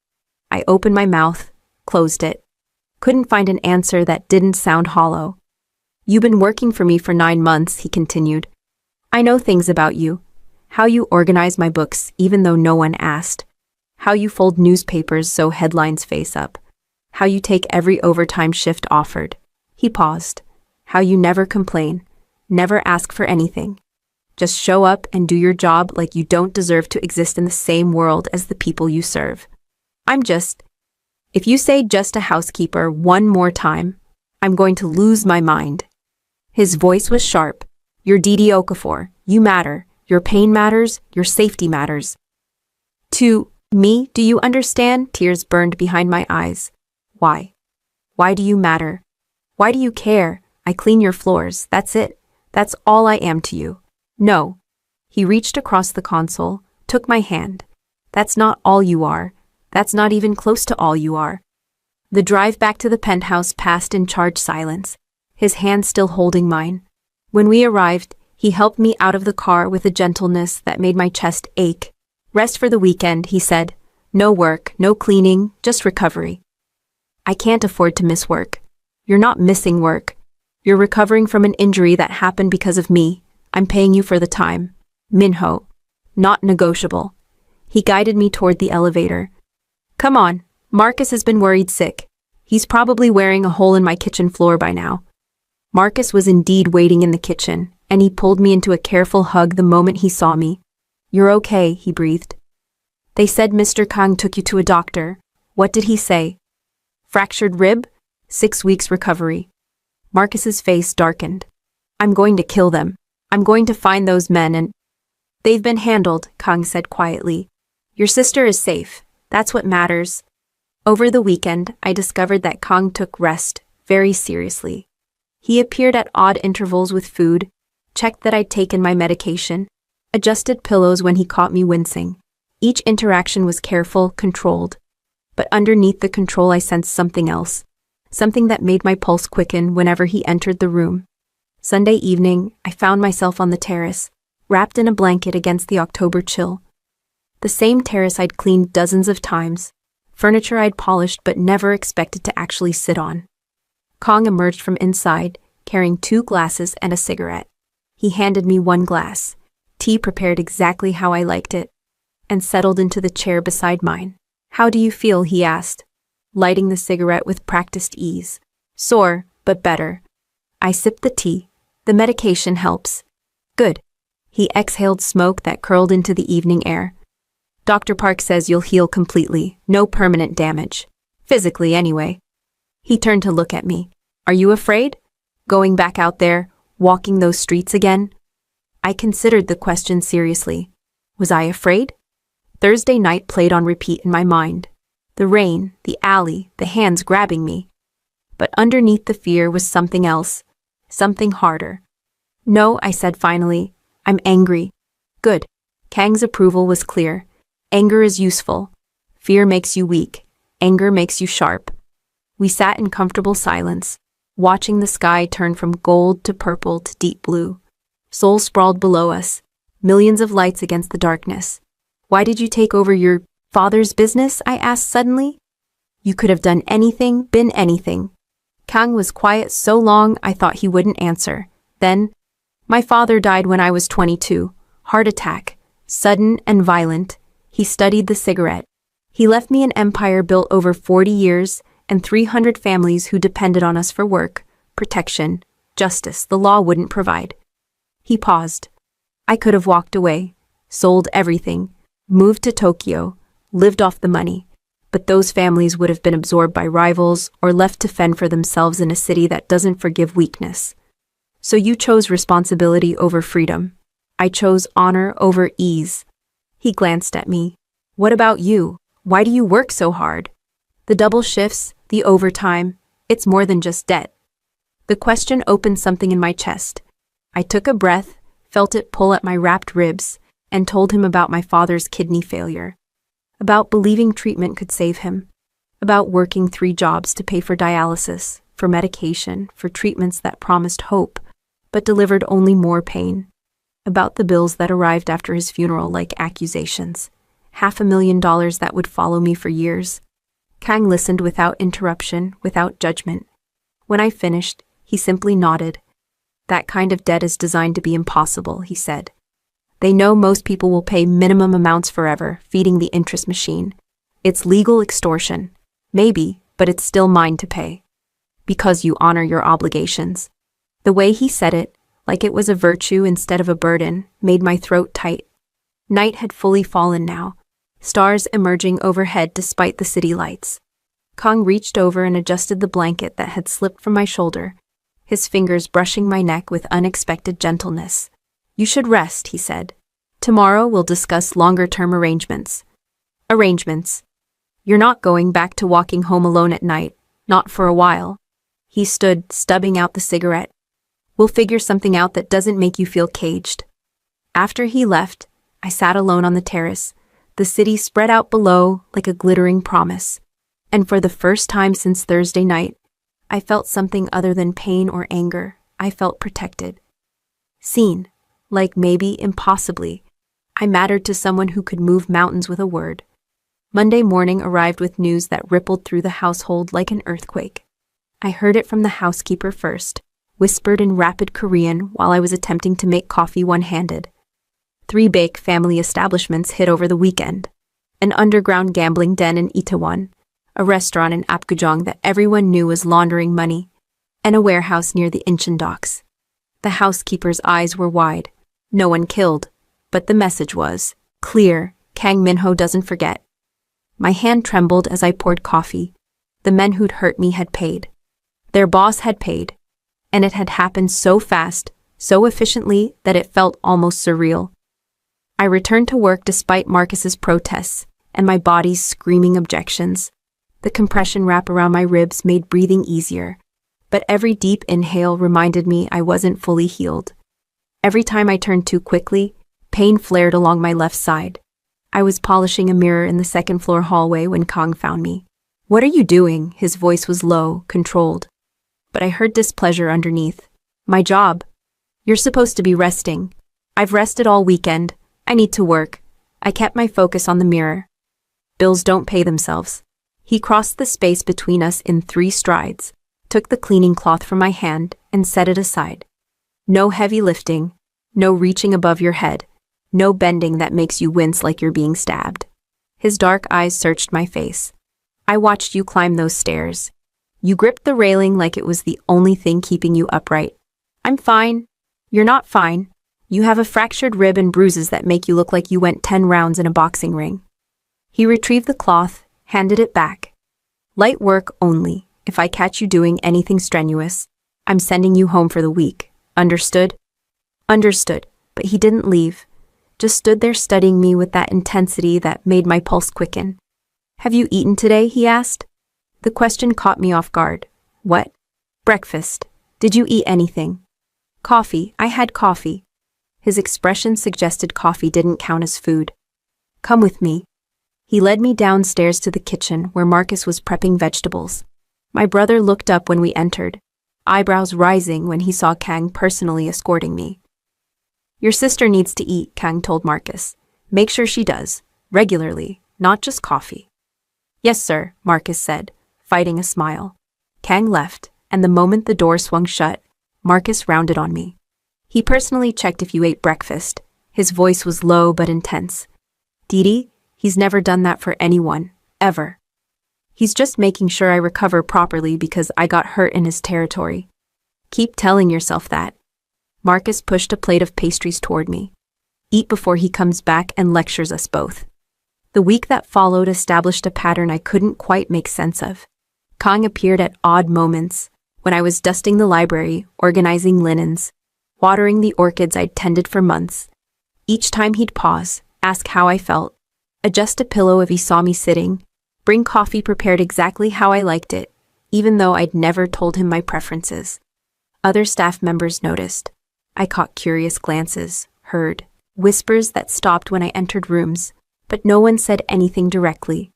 A: I opened my mouth, closed it. Couldn't find an answer that didn't sound hollow. You've been working for me for 9 months, he continued. I know things about you. How you organize my books even though no one asked. How you fold newspapers so headlines face up. How you take every overtime shift offered. He paused. How you never complain, never ask for anything. Just show up and do your job like you don't deserve to exist in the same world as the people you serve. If you say just a housekeeper one more time, I'm going to lose my mind. His voice was sharp. You're Didi Okafor. You matter. Your pain matters. Your safety matters. To me, do you understand? Tears burned behind my eyes. Why? Why do you matter? Why do you care? I clean your floors. That's it. That's all I am to you. No. He reached across the console, took my hand. That's not all you are. That's not even close to all you are. The drive back to the penthouse passed in charged silence, his hand still holding mine. When we arrived, he helped me out of the car with a gentleness that made my chest ache. Rest for the weekend, he said. No work, no cleaning, just recovery. I can't afford to miss work. You're not missing work. You're recovering from an injury that happened because of me. I'm paying you for the time. Minho. Not negotiable. He guided me toward the elevator. Come on, Marcus has been worried sick. He's probably wearing a hole in my kitchen floor by now. Marcus was indeed waiting in the kitchen, and he pulled me into a careful hug the moment he saw me. You're okay, he breathed. They said Mr. Kang took you to a doctor. What did he say? Fractured rib? 6 weeks recovery. Marcus's face darkened. I'm going to kill them. I'm going to find those men and... They've been handled, Kang said quietly. Your sister is safe. That's what matters. Over the weekend, I discovered that Kang took rest very seriously. He appeared at odd intervals with food, checked that I'd taken my medication, adjusted pillows when he caught me wincing. Each interaction was careful, controlled. But underneath the control I sensed something else, something that made my pulse quicken whenever he entered the room. Sunday evening, I found myself on the terrace, wrapped in a blanket against the October chill. The same terrace I'd cleaned dozens of times, furniture I'd polished but never expected to actually sit on. Kang emerged from inside, carrying 2 glasses and a cigarette. He handed me 1 glass, tea prepared exactly how I liked it, and settled into the chair beside mine. How do you feel? He asked, lighting the cigarette with practiced ease. Sore, but better. I sipped the tea. The medication helps. Good. He exhaled smoke that curled into the evening air. Dr. Park says you'll heal completely, no permanent damage. Physically, anyway. He turned to look at me. Are you afraid? Going back out there, walking those streets again? I considered the question seriously. Was I afraid? Thursday night played on repeat in my mind. The rain, the alley, the hands grabbing me. But underneath the fear was something else, something harder. No, I said finally. I'm angry. Good. Kang's approval was clear. Anger is useful. Fear makes you weak. Anger makes you sharp. We sat in comfortable silence, watching the sky turn from gold to purple to deep blue. Seoul sprawled below us, millions of lights against the darkness. Why did you take over your father's business? I asked suddenly. You could have done anything, been anything. Kang was quiet so long I thought he wouldn't answer. Then, my father died when I was 22. Heart attack. Sudden and violent, he studied the cigarette. He left me an empire built over 40 years and 300 families who depended on us for work, protection, justice the law wouldn't provide. He paused. I could have walked away, sold everything, moved to Tokyo, lived off the money, but those families would have been absorbed by rivals or left to fend for themselves in a city that doesn't forgive weakness. So you chose responsibility over freedom. I chose honor over ease. He glanced at me. What about you? Why do you work so hard? The double shifts, the overtime, it's more than just debt. The question opened something in my chest. I took a breath, felt it pull at my wrapped ribs, and told him about my father's kidney failure. About believing treatment could save him. About working 3 jobs to pay for dialysis, for medication, for treatments that promised hope, but delivered only more pain. About the bills that arrived after his funeral like accusations. $500,000 that would follow me for years. Kang listened without interruption, without judgment. When I finished, he simply nodded. That kind of debt is designed to be impossible, he said. They know most people will pay minimum amounts forever, feeding the interest machine. It's legal extortion. Maybe, but it's still mine to pay. Because you honor your obligations. The way he said it, like it was a virtue instead of a burden, made my throat tight. Night had fully fallen now, stars emerging overhead despite the city lights. Kang reached over and adjusted the blanket that had slipped from my shoulder, his fingers brushing my neck with unexpected gentleness. You should rest, he said. Tomorrow we'll discuss longer-term arrangements. Arrangements. You're not going back to walking home alone at night, not for a while. He stood, stubbing out the cigarette. We'll figure something out that doesn't make you feel caged. After he left, I sat alone on the terrace, the city spread out below like a glittering promise. And for the first time since Thursday night, I felt something other than pain or anger. I felt protected. Seen. Like maybe impossibly. I mattered to someone who could move mountains with a word. Monday morning arrived with news that rippled through the household like an earthquake. I heard it from the housekeeper first, whispered in rapid Korean while I was attempting to make coffee one-handed. 3 bake family establishments hit over the weekend. An underground gambling den in Itaewon, a restaurant in Apgujeong that everyone knew was laundering money, and a warehouse near the Incheon docks. The housekeeper's eyes were wide. No one killed, but the message was clear. Kang Min-ho doesn't forget. My hand trembled as I poured coffee. The men who'd hurt me had paid. Their boss had paid. And it had happened so fast, so efficiently that it felt almost surreal. I returned to work despite Marcus's protests and my body's screaming objections. The compression wrap around my ribs made breathing easier, but every deep inhale reminded me I wasn't fully healed. Every time I turned too quickly, pain flared along my left side. I was polishing a mirror in the second-floor hallway when Kang found me. What are you doing? His voice was low, controlled. But I heard displeasure underneath. My job. You're supposed to be resting. I've rested all weekend. I need to work. I kept my focus on the mirror. Bills don't pay themselves. He crossed the space between us in 3 strides, took the cleaning cloth from my hand, and set it aside. No heavy lifting, no reaching above your head, no bending that makes you wince like you're being stabbed. His dark eyes searched my face. I watched you climb those stairs. You gripped the railing like it was the only thing keeping you upright. I'm fine. You're not fine. You have a fractured rib and bruises that make you look like you went 10 rounds in a boxing ring. He retrieved the cloth, handed it back. Light work only. If I catch you doing anything strenuous, I'm sending you home for the week. Understood? Understood, but he didn't leave. Just stood there studying me with that intensity that made my pulse quicken. Have you eaten today? He asked. The question caught me off guard. What? Breakfast. Did you eat anything? Coffee. I had coffee. His expression suggested coffee didn't count as food. Come with me. He led me downstairs to the kitchen where Marcus was prepping vegetables. My brother looked up when we entered, eyebrows rising when he saw Kang personally escorting me. Your sister needs to eat, Kang told Marcus. Make sure she does, regularly, not just coffee. Yes, sir, Marcus said, fighting a smile. Kang left, and the moment the door swung shut, Marcus rounded on me. He personally checked if you ate breakfast, His voice was low but intense. Didi, he's never done that for anyone, ever. He's just making sure I recover properly because I got hurt in his territory. Keep telling yourself that. Marcus pushed a plate of pastries toward me. Eat before he comes back and lectures us both. The week that followed established a pattern I couldn't quite make sense of. Kang appeared at odd moments, when I was dusting the library, organizing linens, watering the orchids I'd tended for months. Each time he'd pause, ask how I felt, adjust a pillow if he saw me sitting, bring coffee prepared exactly how I liked it, even though I'd never told him my preferences. Other staff members noticed. I caught curious glances, heard whispers that stopped when I entered rooms, but no one said anything directly.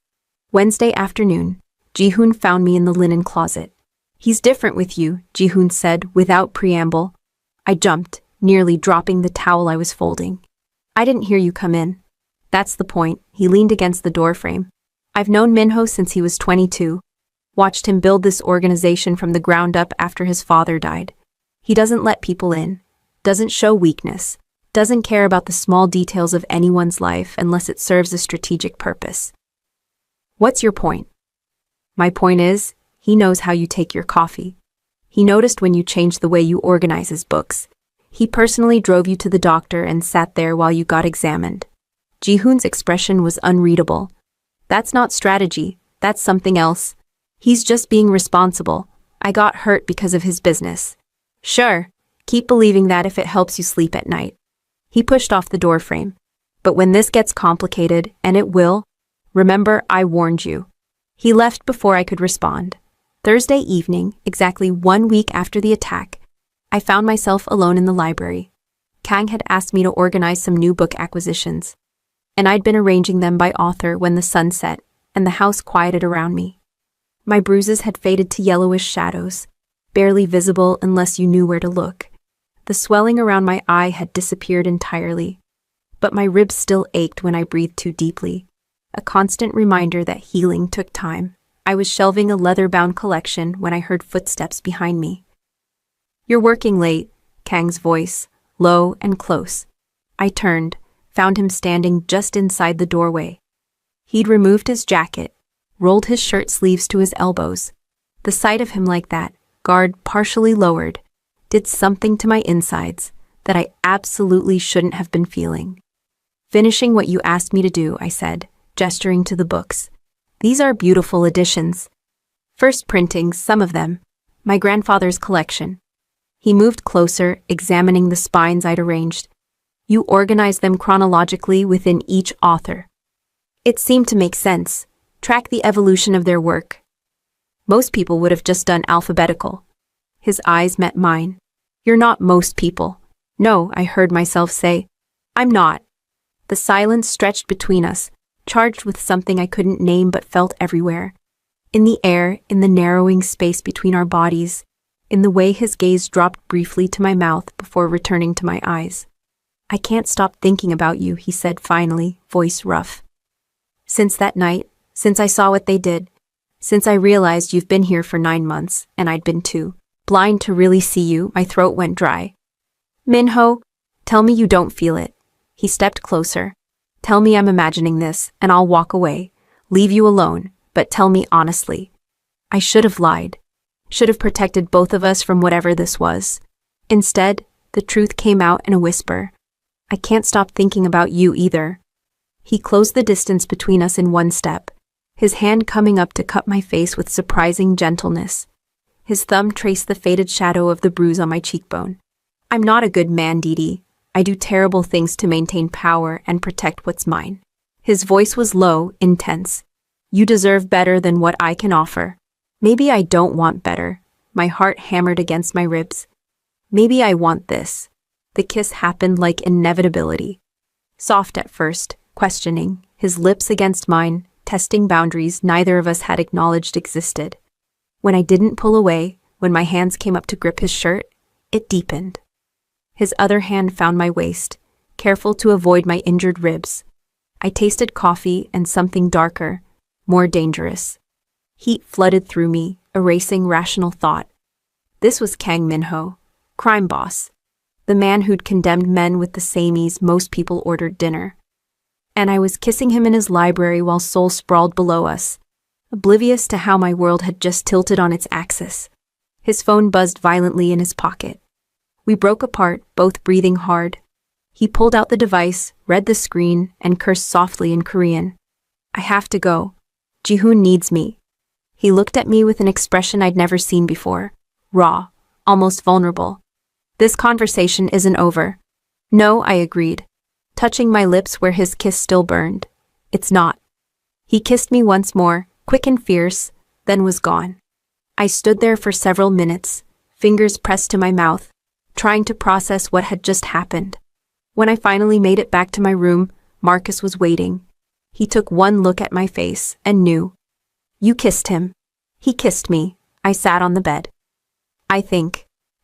A: Wednesday afternoon, Jihoon found me in the linen closet. He's different with you, Jihoon said without preamble. I jumped, nearly dropping the towel I was folding. I didn't hear you come in. That's the point. He leaned against the doorframe. I've known Minho since he was 22. Watched him build this organization from the ground up after his father died. He doesn't let people in, doesn't show weakness, doesn't care about the small details of anyone's life unless it serves a strategic purpose. What's your point? My point is, he knows how you take your coffee. He noticed when you changed the way you organize his books. He personally drove you to the doctor and sat there while you got examined. Jihoon's expression was unreadable. That's not strategy, that's something else. He's just being responsible. I got hurt because of his business. Sure, keep believing that if it helps you sleep at night. He pushed off the doorframe. But when this gets complicated, and it will, remember I warned you. He left before I could respond. Thursday evening, exactly 1 week after the attack, I found myself alone in the library. Kang had asked me to organize some new book acquisitions, and I'd been arranging them by author when the sun set and the house quieted around me. My bruises had faded to yellowish shadows, barely visible unless you knew where to look. The swelling around my eye had disappeared entirely, but my ribs still ached when I breathed too deeply, a constant reminder that healing took time. I was shelving a leather-bound collection when I heard footsteps behind me. You're working late, Kang's voice, low and close. I turned, found him standing just inside the doorway. He'd removed his jacket, rolled his shirt sleeves to his elbows. The sight of him like that, guard partially lowered, did something to my insides that I absolutely shouldn't have been feeling. Finishing what you asked me to do, I said, gesturing to the books. These are beautiful editions. First printings, some of them. My grandfather's collection. He moved closer, examining the spines I'd arranged. You organized them chronologically within each author. It seemed to make sense. Track the evolution of their work. Most people would have just done alphabetical. His eyes met mine. You're not most people. No, I heard myself say. I'm not. The silence stretched between us, charged with something I couldn't name but felt everywhere. In the air, in the narrowing space between our bodies, in the way his gaze dropped briefly to my mouth before returning to my eyes. I can't stop thinking about you, he said finally, voice rough. Since that night, since I saw what they did, since I realized you've been here for 9 months, and I'd been too blind to really see you, my throat went dry. Minho, tell me you don't feel it. He stepped closer. Tell me I'm imagining this, and I'll walk away, leave you alone, but tell me honestly. I should have lied. Should have protected both of us from whatever this was. Instead, the truth came out in a whisper. I can't stop thinking about you either. He closed the distance between us in one step, his hand coming up to cup my face with surprising gentleness. His thumb traced the faded shadow of the bruise on my cheekbone. I'm not a good man, Didi. I do terrible things to maintain power and protect what's mine. His voice was low, intense. You deserve better than what I can offer. Maybe I don't want better. My heart hammered against my ribs. Maybe I want this. The kiss happened like inevitability. Soft at first, questioning, his lips against mine, testing boundaries neither of us had acknowledged existed. When I didn't pull away, when my hands came up to grip his shirt, it deepened. His other hand found my waist, careful to avoid my injured ribs. I tasted coffee and something darker, more dangerous. Heat flooded through me, erasing rational thought. This was Kang Minho, crime boss. the man who'd condemned men with the same ease most people ordered dinner. And I was kissing him in his library while Seoul sprawled below us, oblivious to how my world had just tilted on its axis. His phone buzzed violently in his pocket. We broke apart, both breathing hard. He pulled out the device, read the screen, and cursed softly in Korean. I have to go. Jihoon needs me. He looked at me with an expression I'd never seen before. Raw, almost vulnerable. This conversation isn't over. No, I agreed, touching my lips where his kiss still burned. It's not. He kissed me once more, quick and fierce, then was gone. I stood there for several minutes, fingers pressed to my mouth, trying to process what had just happened. When I finally made it back to my room, Marcus was waiting. He took one look at my face and knew. You kissed him. He kissed me. I sat on the bed.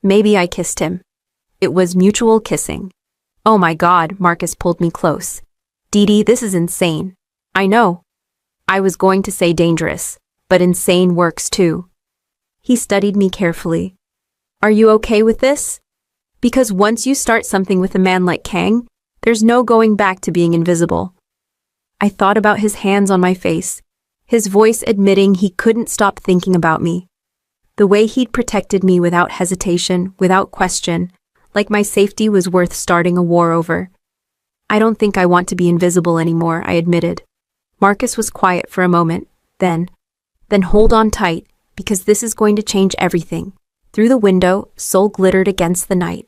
A: Maybe I kissed him. It was mutual kissing. Oh my God, Marcus pulled me close. Dee, this is insane. I know. I was going to say dangerous, but insane works too. He studied me carefully. Are you okay with this? Because once you start something with a man like Kang, there's no going back to being invisible. I thought about his hands on my face, his voice admitting he couldn't stop thinking about me. The way he'd protected me without hesitation, without question, like my safety was worth starting a war over. I don't think I want to be invisible anymore, I admitted. Marcus was quiet for a moment, then hold on tight, because this is going to change everything. Through the window, Seoul glittered against the night.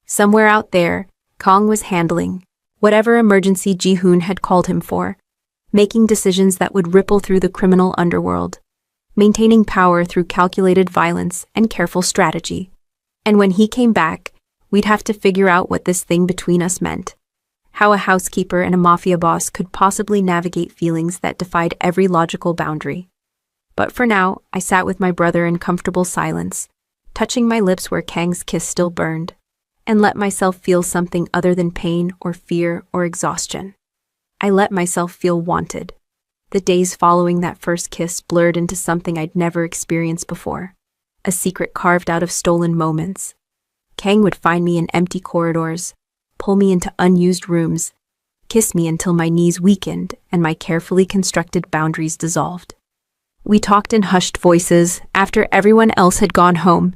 A: Somewhere out there, Kang was handling whatever emergency Jihoon had called him for, making decisions that would ripple through the criminal underworld, maintaining power through calculated violence and careful strategy. And when he came back, we'd have to figure out what this thing between us meant. How a housekeeper and a mafia boss could possibly navigate feelings that defied every logical boundary. But for now, I sat with my brother in comfortable silence, touching my lips where Kang's kiss still burned, and let myself feel something other than pain or fear or exhaustion. I let myself feel wanted. The days following that first kiss blurred into something I'd never experienced before, a secret carved out of stolen moments. Kang would find me in empty corridors, pull me into unused rooms, kiss me until my knees weakened and my carefully constructed boundaries dissolved. We talked in hushed voices after everyone else had gone home,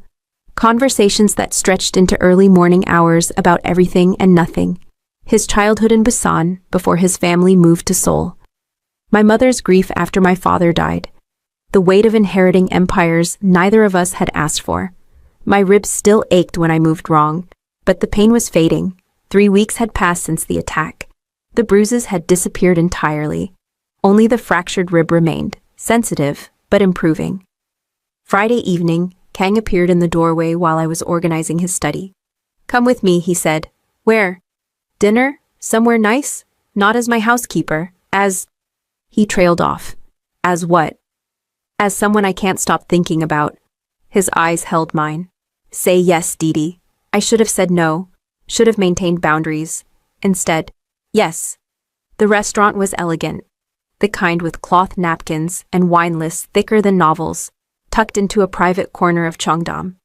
A: conversations that stretched into early morning hours about everything and nothing. His childhood in Busan before his family moved to Seoul. My mother's grief after my father died. The weight of inheriting empires neither of us had asked for. My ribs still ached when I moved wrong, but the pain was fading. 3 weeks had passed since the attack. The bruises had disappeared entirely. Only the fractured rib remained, sensitive, but improving. Friday evening, Kang appeared in the doorway while I was organizing his study. Come with me, he said. Where? Dinner? Somewhere nice? Not as my housekeeper, as... He trailed off. As what? As someone I can't stop thinking about. His eyes held mine. Say yes, Dee. I should have said no. Should have maintained boundaries. Instead, yes. The restaurant was elegant. The kind with cloth napkins and wine lists thicker than novels, tucked into a private corner of Cheongdam.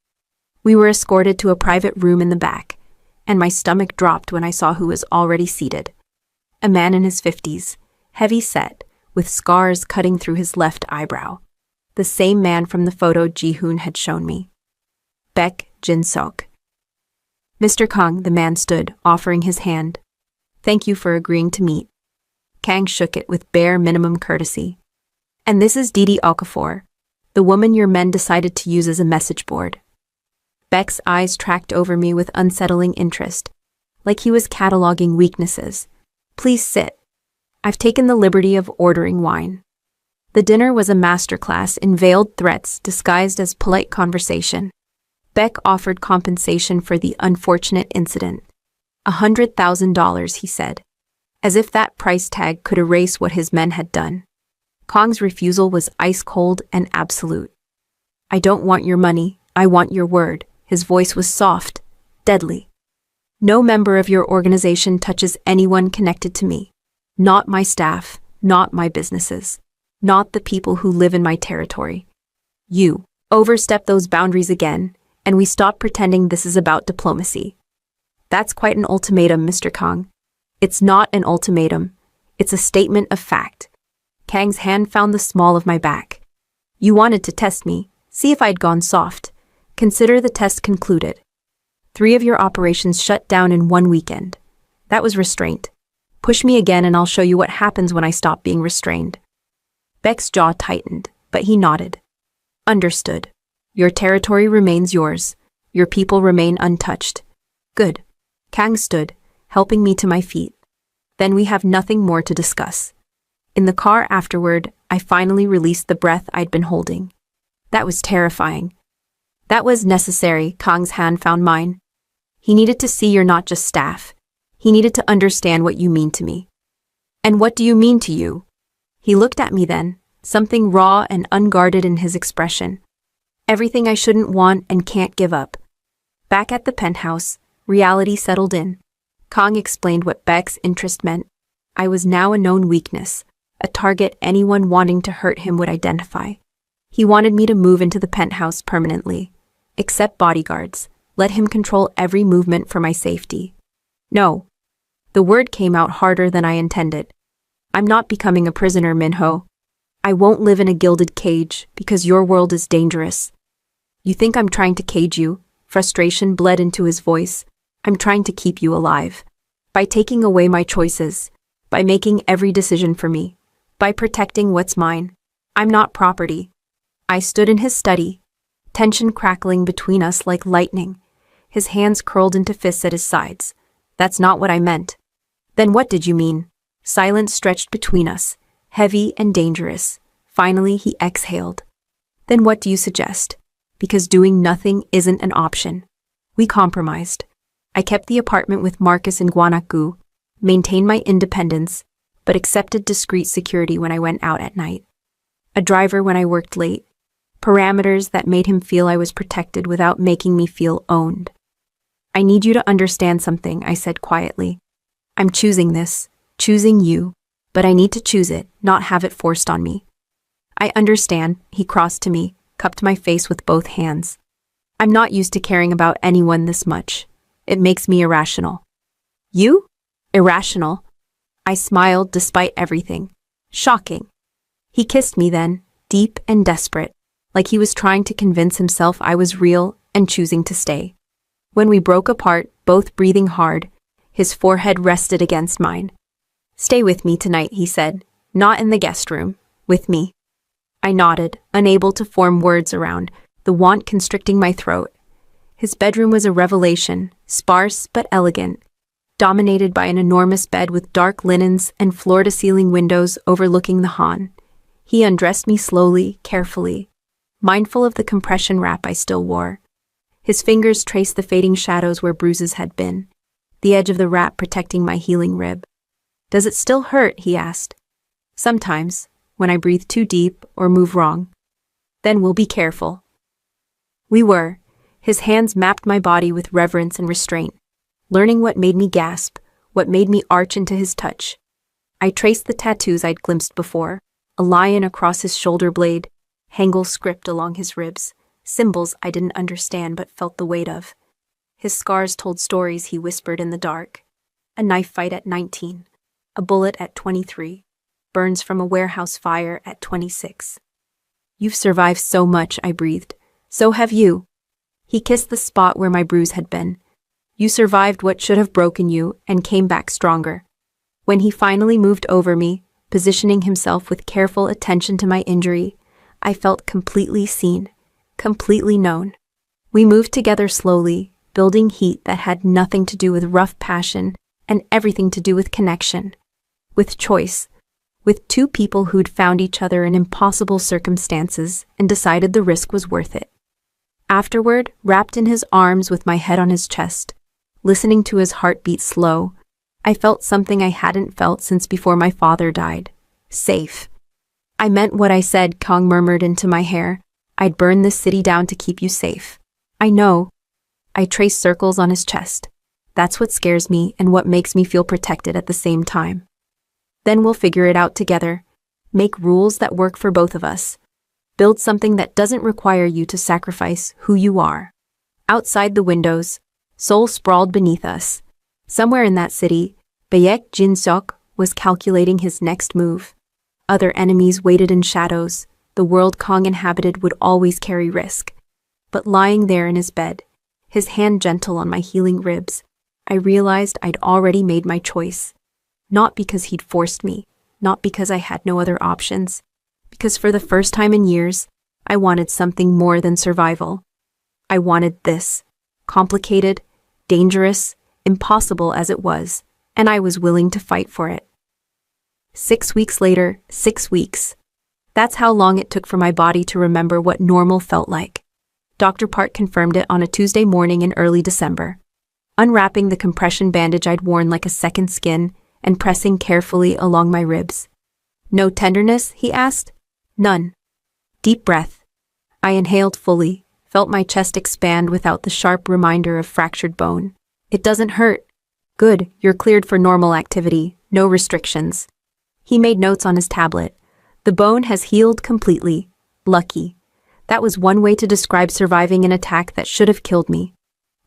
A: We were escorted to a private room in the back, and my stomach dropped when I saw who was already seated. A man in his 50s, heavy-set, with scars cutting through his left eyebrow. The same man from the photo Jihoon had shown me. Baek Jin-seok. Mr. Kang, the man stood, offering his hand. Thank you for agreeing to meet. Kang shook it with bare minimum courtesy. And this is Dee Okafor, the woman your men decided to use as a message board. Baek's eyes tracked over me with unsettling interest, like he was cataloging weaknesses. Please sit. I've taken the liberty of ordering wine. The dinner was a masterclass in veiled threats disguised as polite conversation. Baek offered compensation for the unfortunate incident. $100,000, he said, as if that price tag could erase what his men had done. Kang's refusal was ice-cold and absolute. I don't want your money, I want your word. His voice was soft, deadly. No member of your organization touches anyone connected to me. Not my staff, not my businesses, not the people who live in my territory. You overstep those boundaries again, and we stop pretending this is about diplomacy. That's quite an ultimatum, Mr. Kang. It's not an ultimatum. It's a statement of fact. Kang's hand found the small of my back. You wanted to test me, see if I'd gone soft. Consider the test concluded. 3 of your operations shut down in 1 weekend. That was restraint. Push me again and I'll show you what happens when I stop being restrained. Beck's jaw tightened, but he nodded. Understood. Your territory remains yours. Your people remain untouched. Good. Kang stood, helping me to my feet. Then we have nothing more to discuss. In the car afterward, I finally released the breath I'd been holding. That was terrifying. That was necessary. Kang's hand found mine. He needed to see you're not just staff. He needed to understand what you mean to me. And what do you mean to you? He looked at me then, something raw and unguarded in his expression. Everything I shouldn't want and can't give up. Back at the penthouse, reality settled in. Kang explained what Beck's interest meant. I was now a known weakness, a target anyone wanting to hurt him would identify. He wanted me to move into the penthouse permanently. Except bodyguards, let him control every movement for my safety. No. The word came out harder than I intended. I'm not becoming a prisoner, Minho. I won't live in a gilded cage because your world is dangerous. You think I'm trying to cage you? Frustration bled into his voice. I'm trying to keep you alive. By taking away my choices. By making every decision for me. By protecting what's mine. I'm not property. I stood in his study, tension crackling between us like lightning. His hands curled into fists at his sides. That's not what I meant. Then what did you mean? Silence stretched between us, heavy and dangerous. Finally, he exhaled. Then what do you suggest? Because doing nothing isn't an option. We compromised. I kept the apartment with Marcus in Guanacu, maintained my independence, but accepted discreet security when I went out at night. A driver when I worked late. Parameters that made him feel I was protected without making me feel owned. I need you to understand something, I said quietly. I'm choosing this, choosing you, but I need to choose it, not have it forced on me. I understand, he crossed to me, cupped my face with both hands. I'm not used to caring about anyone this much. It makes me irrational. You? Irrational? I smiled despite everything. Shocking. He kissed me then, deep and desperate, like he was trying to convince himself I was real and choosing to stay. When we broke apart, both breathing hard, his forehead rested against mine. Stay with me tonight, he said, not in the guest room, with me. I nodded, unable to form words around, the want constricting my throat. His bedroom was a revelation, sparse but elegant, dominated by an enormous bed with dark linens and floor-to-ceiling windows overlooking the Han. He undressed me slowly, carefully, mindful of the compression wrap I still wore. His fingers traced the fading shadows where bruises had been, the edge of the wrap protecting my healing rib. Does it still hurt? He asked. Sometimes, when I breathe too deep or move wrong. Then we'll be careful. We were. His hands mapped my body with reverence and restraint, learning what made me gasp, what made me arch into his touch. I traced the tattoos I'd glimpsed before, a lion across his shoulder blade, Hangul script along his ribs, symbols I didn't understand but felt the weight of. His scars told stories he whispered in the dark. A knife fight at 19, a bullet at 23, burns from a warehouse fire at 26. You've survived so much, I breathed. So have you. He kissed the spot where my bruise had been. You survived what should have broken you and came back stronger. When he finally moved over me, positioning himself with careful attention to my injury, I felt completely seen, completely known. We moved together slowly, building heat that had nothing to do with rough passion and everything to do with connection, with choice, with two people who'd found each other in impossible circumstances and decided the risk was worth it. Afterward, wrapped in his arms with my head on his chest, listening to his heartbeat slow, I felt something I hadn't felt since before my father died. Safe. I meant what I said, Kang murmured into my hair. I'd burn this city down to keep you safe. I know. I traced circles on his chest. That's what scares me and what makes me feel protected at the same time. Then we'll figure it out together. Make rules that work for both of us. Build something that doesn't require you to sacrifice who you are. Outside the windows, Seoul sprawled beneath us. Somewhere in that city, Baek Jin-seok was calculating his next move. Other enemies waited in shadows. The world Kong inhabited would always carry risk. But lying there in his bed, his hand gentle on my healing ribs, I realized I'd already made my choice. Not because he'd forced me, not because I had no other options, because for the first time in years, I wanted something more than survival. I wanted this, complicated, dangerous, impossible as it was, and I was willing to fight for it. 6 weeks later, 6 weeks. That's how long it took for my body to remember what normal felt like. Dr. Park confirmed it on a Tuesday morning in early December. Unwrapping the compression bandage I'd worn like a second skin and pressing carefully along my ribs. No tenderness, he asked. None. Deep breath. I inhaled fully, felt my chest expand without the sharp reminder of fractured bone. It doesn't hurt. Good, you're cleared for normal activity, no restrictions. He made notes on his tablet. The bone has healed completely. Lucky. That was one way to describe surviving an attack that should have killed me.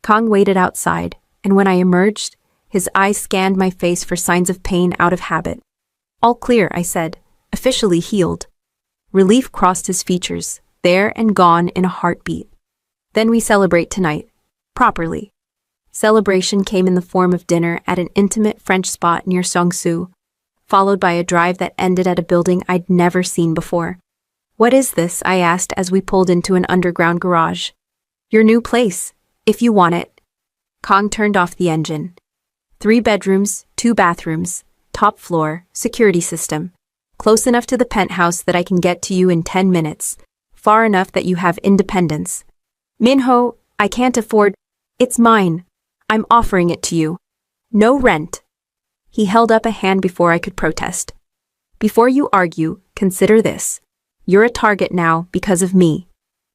A: Kong waited outside, and when I emerged, his eyes scanned my face for signs of pain out of habit. All clear, I said. Officially healed. Relief crossed his features, there and gone in a heartbeat. Then we celebrate tonight. Properly. Celebration came in the form of dinner at an intimate French spot near Seongsu, followed by a drive that ended at a building I'd never seen before. What is this? I asked as we pulled into an underground garage. Your new place, if you want it. Kong turned off the engine. 3 bedrooms, 2 bathrooms, top floor, security system. Close enough to the penthouse that I can get to you in 10 minutes. Far enough that you have independence. Minho, I can't afford. It's mine. I'm offering it to you. No rent. He held up a hand before I could protest. Before you argue, consider this. You're a target now because of me.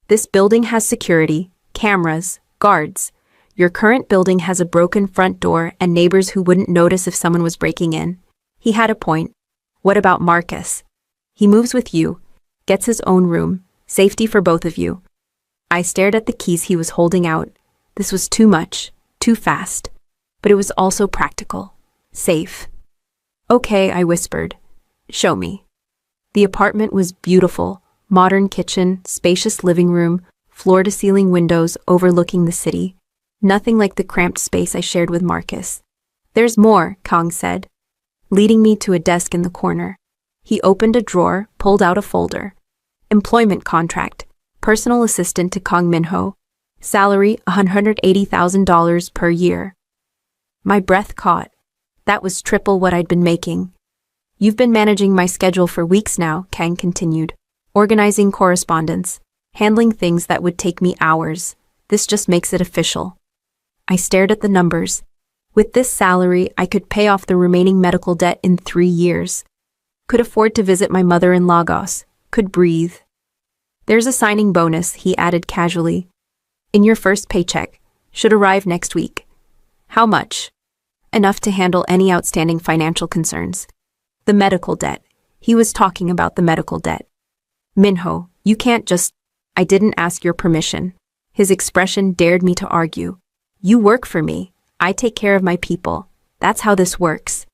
A: This building has security, cameras, guards. Your current building has a broken front door and neighbors who wouldn't notice if someone was breaking in. He had a point. What about Marcus? He moves with you, gets his own room, safety for both of you. I stared at the keys he was holding out. This was too much, too fast. But it was also practical. Safe. Okay, I whispered. Show me. The apartment was beautiful. Modern kitchen, spacious living room, floor-to-ceiling windows overlooking the city. Nothing like the cramped space I shared with Marcus. There's more, Kong said, leading me to a desk in the corner. He opened a drawer, pulled out a folder. Employment contract. Personal assistant to Kong Minho. Salary $180,000 per year. My breath caught. That was triple what I'd been making. You've been managing my schedule for weeks now, Kang continued. Organizing correspondence. Handling things that would take me hours. This just makes it official. I stared at the numbers. With this salary, I could pay off the remaining medical debt in 3 years. Could afford to visit my mother in Lagos. Could breathe. There's a signing bonus, he added casually. In your first paycheck. Should arrive next week. How much? Enough to handle any outstanding financial concerns. The medical debt. He was talking about the medical debt. Minho, you can't just... I didn't ask your permission. His expression dared me to argue. You work for me. I take care of my people. That's how this works.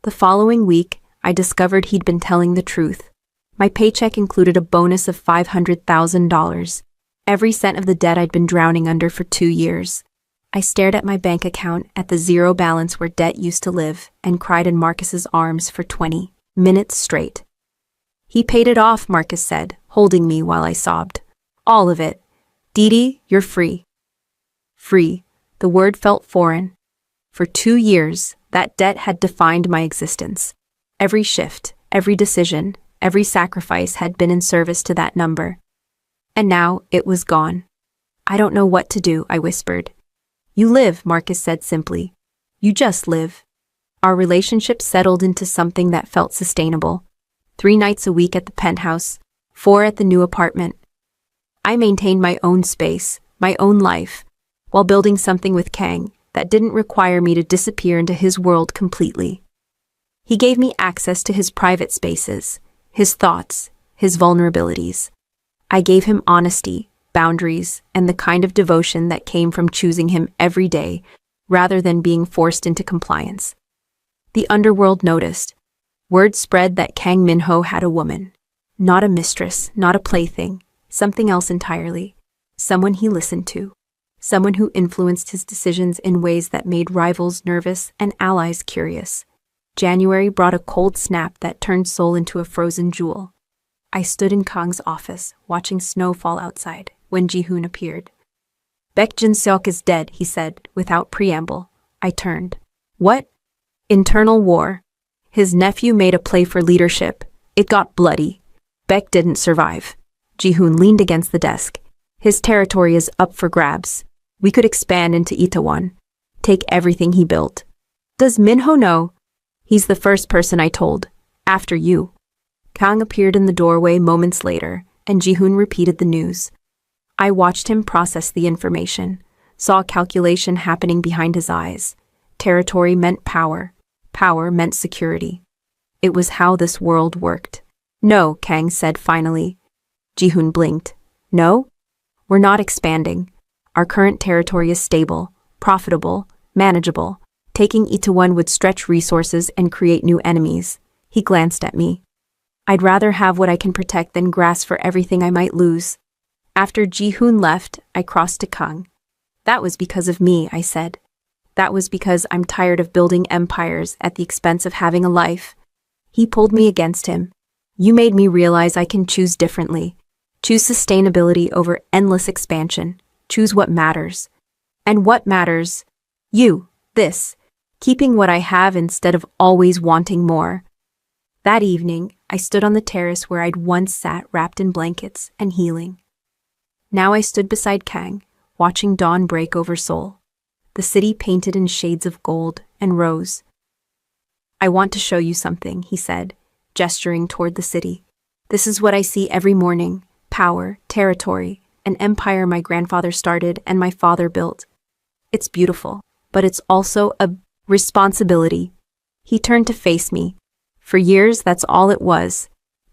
A: The following week, I discovered he'd been telling the truth. My paycheck included a bonus of $500,000. Every cent of the debt I'd been drowning under for 2 years. I stared at my bank account at the zero balance where debt used to live and cried in Marcus's arms for 20 minutes straight. He paid it off, Marcus said, holding me while I sobbed. All of it. Didi, you're free. Free. The word felt foreign. For 2 years, that debt had defined my existence. Every shift, every decision, every sacrifice had been in service to that number. And now it was gone. I don't know what to do, I whispered. You live, Marcus said simply. You just live. Our relationship settled into something that felt sustainable. 3 nights a week at the penthouse, 4 at the new apartment. I maintained my own space, my own life, while building something with Kang that didn't require me to disappear into his world completely. He gave me access to his private spaces, his thoughts, his vulnerabilities. I gave him honesty, boundaries, and the kind of devotion that came from choosing him every day rather than being forced into compliance. The underworld noticed. Word spread that Kang Minho had a woman. Not a mistress, not a plaything, something else entirely. Someone he listened to. Someone who influenced his decisions in ways that made rivals nervous and allies curious. January brought a cold snap that turned Seoul into a frozen jewel. I stood in Kang's office, watching snow fall outside, when Ji-hoon appeared. Baek Jin-seok is dead, he said, without preamble. I turned. What? Internal war. His nephew made a play for leadership. It got bloody. Baek didn't survive. Ji-hoon leaned against the desk. His territory is up for grabs. We could expand into Itaewon. Take everything he built. Does Minho know? He's the first person I told. After you. Kang appeared in the doorway moments later, and Ji-hoon repeated the news. I watched him process the information, saw calculation happening behind his eyes. Territory meant power. Power meant security. It was how this world worked. No, Kang said finally. Ji-hoon blinked. No? We're not expanding. Our current territory is stable, profitable, manageable. Taking Itaewon would stretch resources and create new enemies. He glanced at me. I'd rather have what I can protect than grasp for everything I might lose. After Ji-hoon left, I crossed to Kang. That was because of me, I said. That was because I'm tired of building empires at the expense of having a life. He pulled me against him. You made me realize I can choose differently. Choose sustainability over endless expansion. Choose what matters. And what matters? You, this. Keeping what I have instead of always wanting more. That evening, I stood on the terrace where I'd once sat wrapped in blankets and healing. Now I stood beside Kang, watching dawn break over Seoul. The city painted in shades of gold and rose. I want to show you something, he said, gesturing toward the city. This is what I see every morning. Power, territory, an empire my grandfather started and my father built. It's beautiful, but it's also a responsibility. He turned to face me. For years, that's all it was.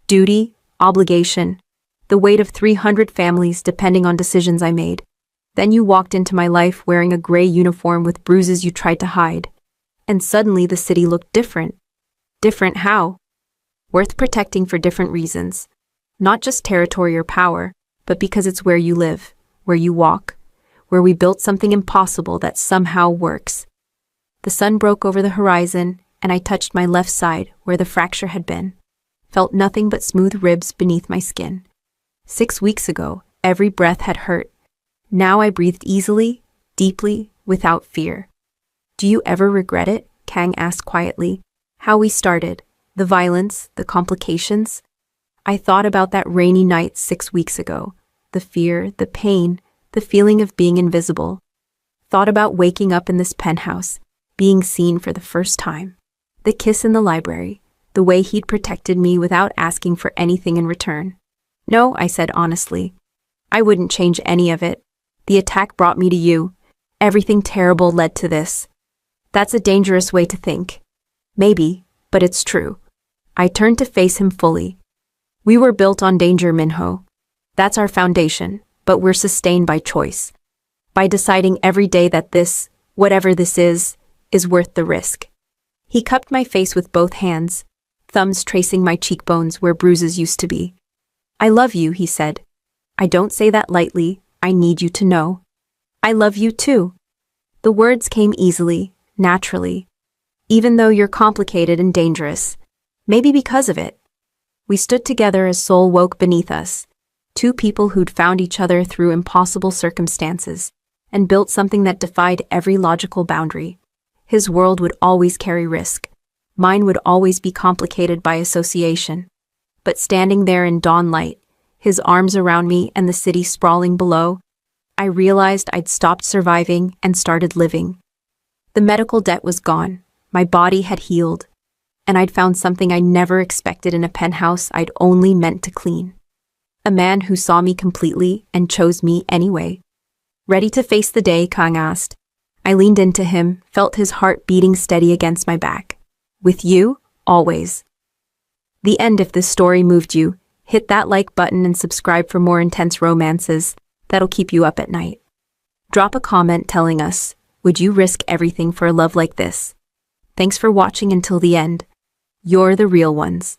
A: Duty, obligation, the weight of 300 families depending on decisions I made. Then you walked into my life wearing a gray uniform with bruises you tried to hide. And suddenly the city looked different. Different how? Worth protecting for different reasons. Not just territory or power, but because it's where you live, where you walk, where we built something impossible that somehow works. The sun broke over the horizon, and I touched my left side where the fracture had been. Felt nothing but smooth ribs beneath my skin. 6 weeks ago, every breath had hurt. Now I breathed easily, deeply, without fear. Do you ever regret it? Kang asked quietly. How we started, the violence, the complications. I thought about that rainy night 6 weeks ago. The fear, the pain, the feeling of being invisible. Thought about waking up in this penthouse, being seen for the first time. The kiss in the library, the way he'd protected me without asking for anything in return. No, I said honestly. I wouldn't change any of it. The attack brought me to you. Everything terrible led to this. That's a dangerous way to think. Maybe, but it's true. I turned to face him fully. We were built on danger, Minho. That's our foundation, but we're sustained by choice. By deciding every day that this, whatever this is worth the risk. He cupped my face with both hands, thumbs tracing my cheekbones where bruises used to be. I love you, he said. I don't say that lightly. I need you to know. I love you too. The words came easily, naturally. Even though you're complicated and dangerous. Maybe because of it. We stood together as Seoul woke beneath us. Two people who'd found each other through impossible circumstances and built something that defied every logical boundary. His world would always carry risk. Mine would always be complicated by association. But standing there in dawn light, his arms around me and the city sprawling below, I realized I'd stopped surviving and started living. The medical debt was gone. My body had healed. And I'd found something I never expected in a penthouse I'd only meant to clean. A man who saw me completely and chose me anyway. Ready to face the day, Kang asked. I leaned into him, felt his heart beating steady against my back. With you, always. The end. If this story moved you, hit that like button and subscribe for more intense romances. that'll keep you up at night. Drop a comment telling us, would you risk everything for a love like this? Thanks for watching until the end. You're the real ones.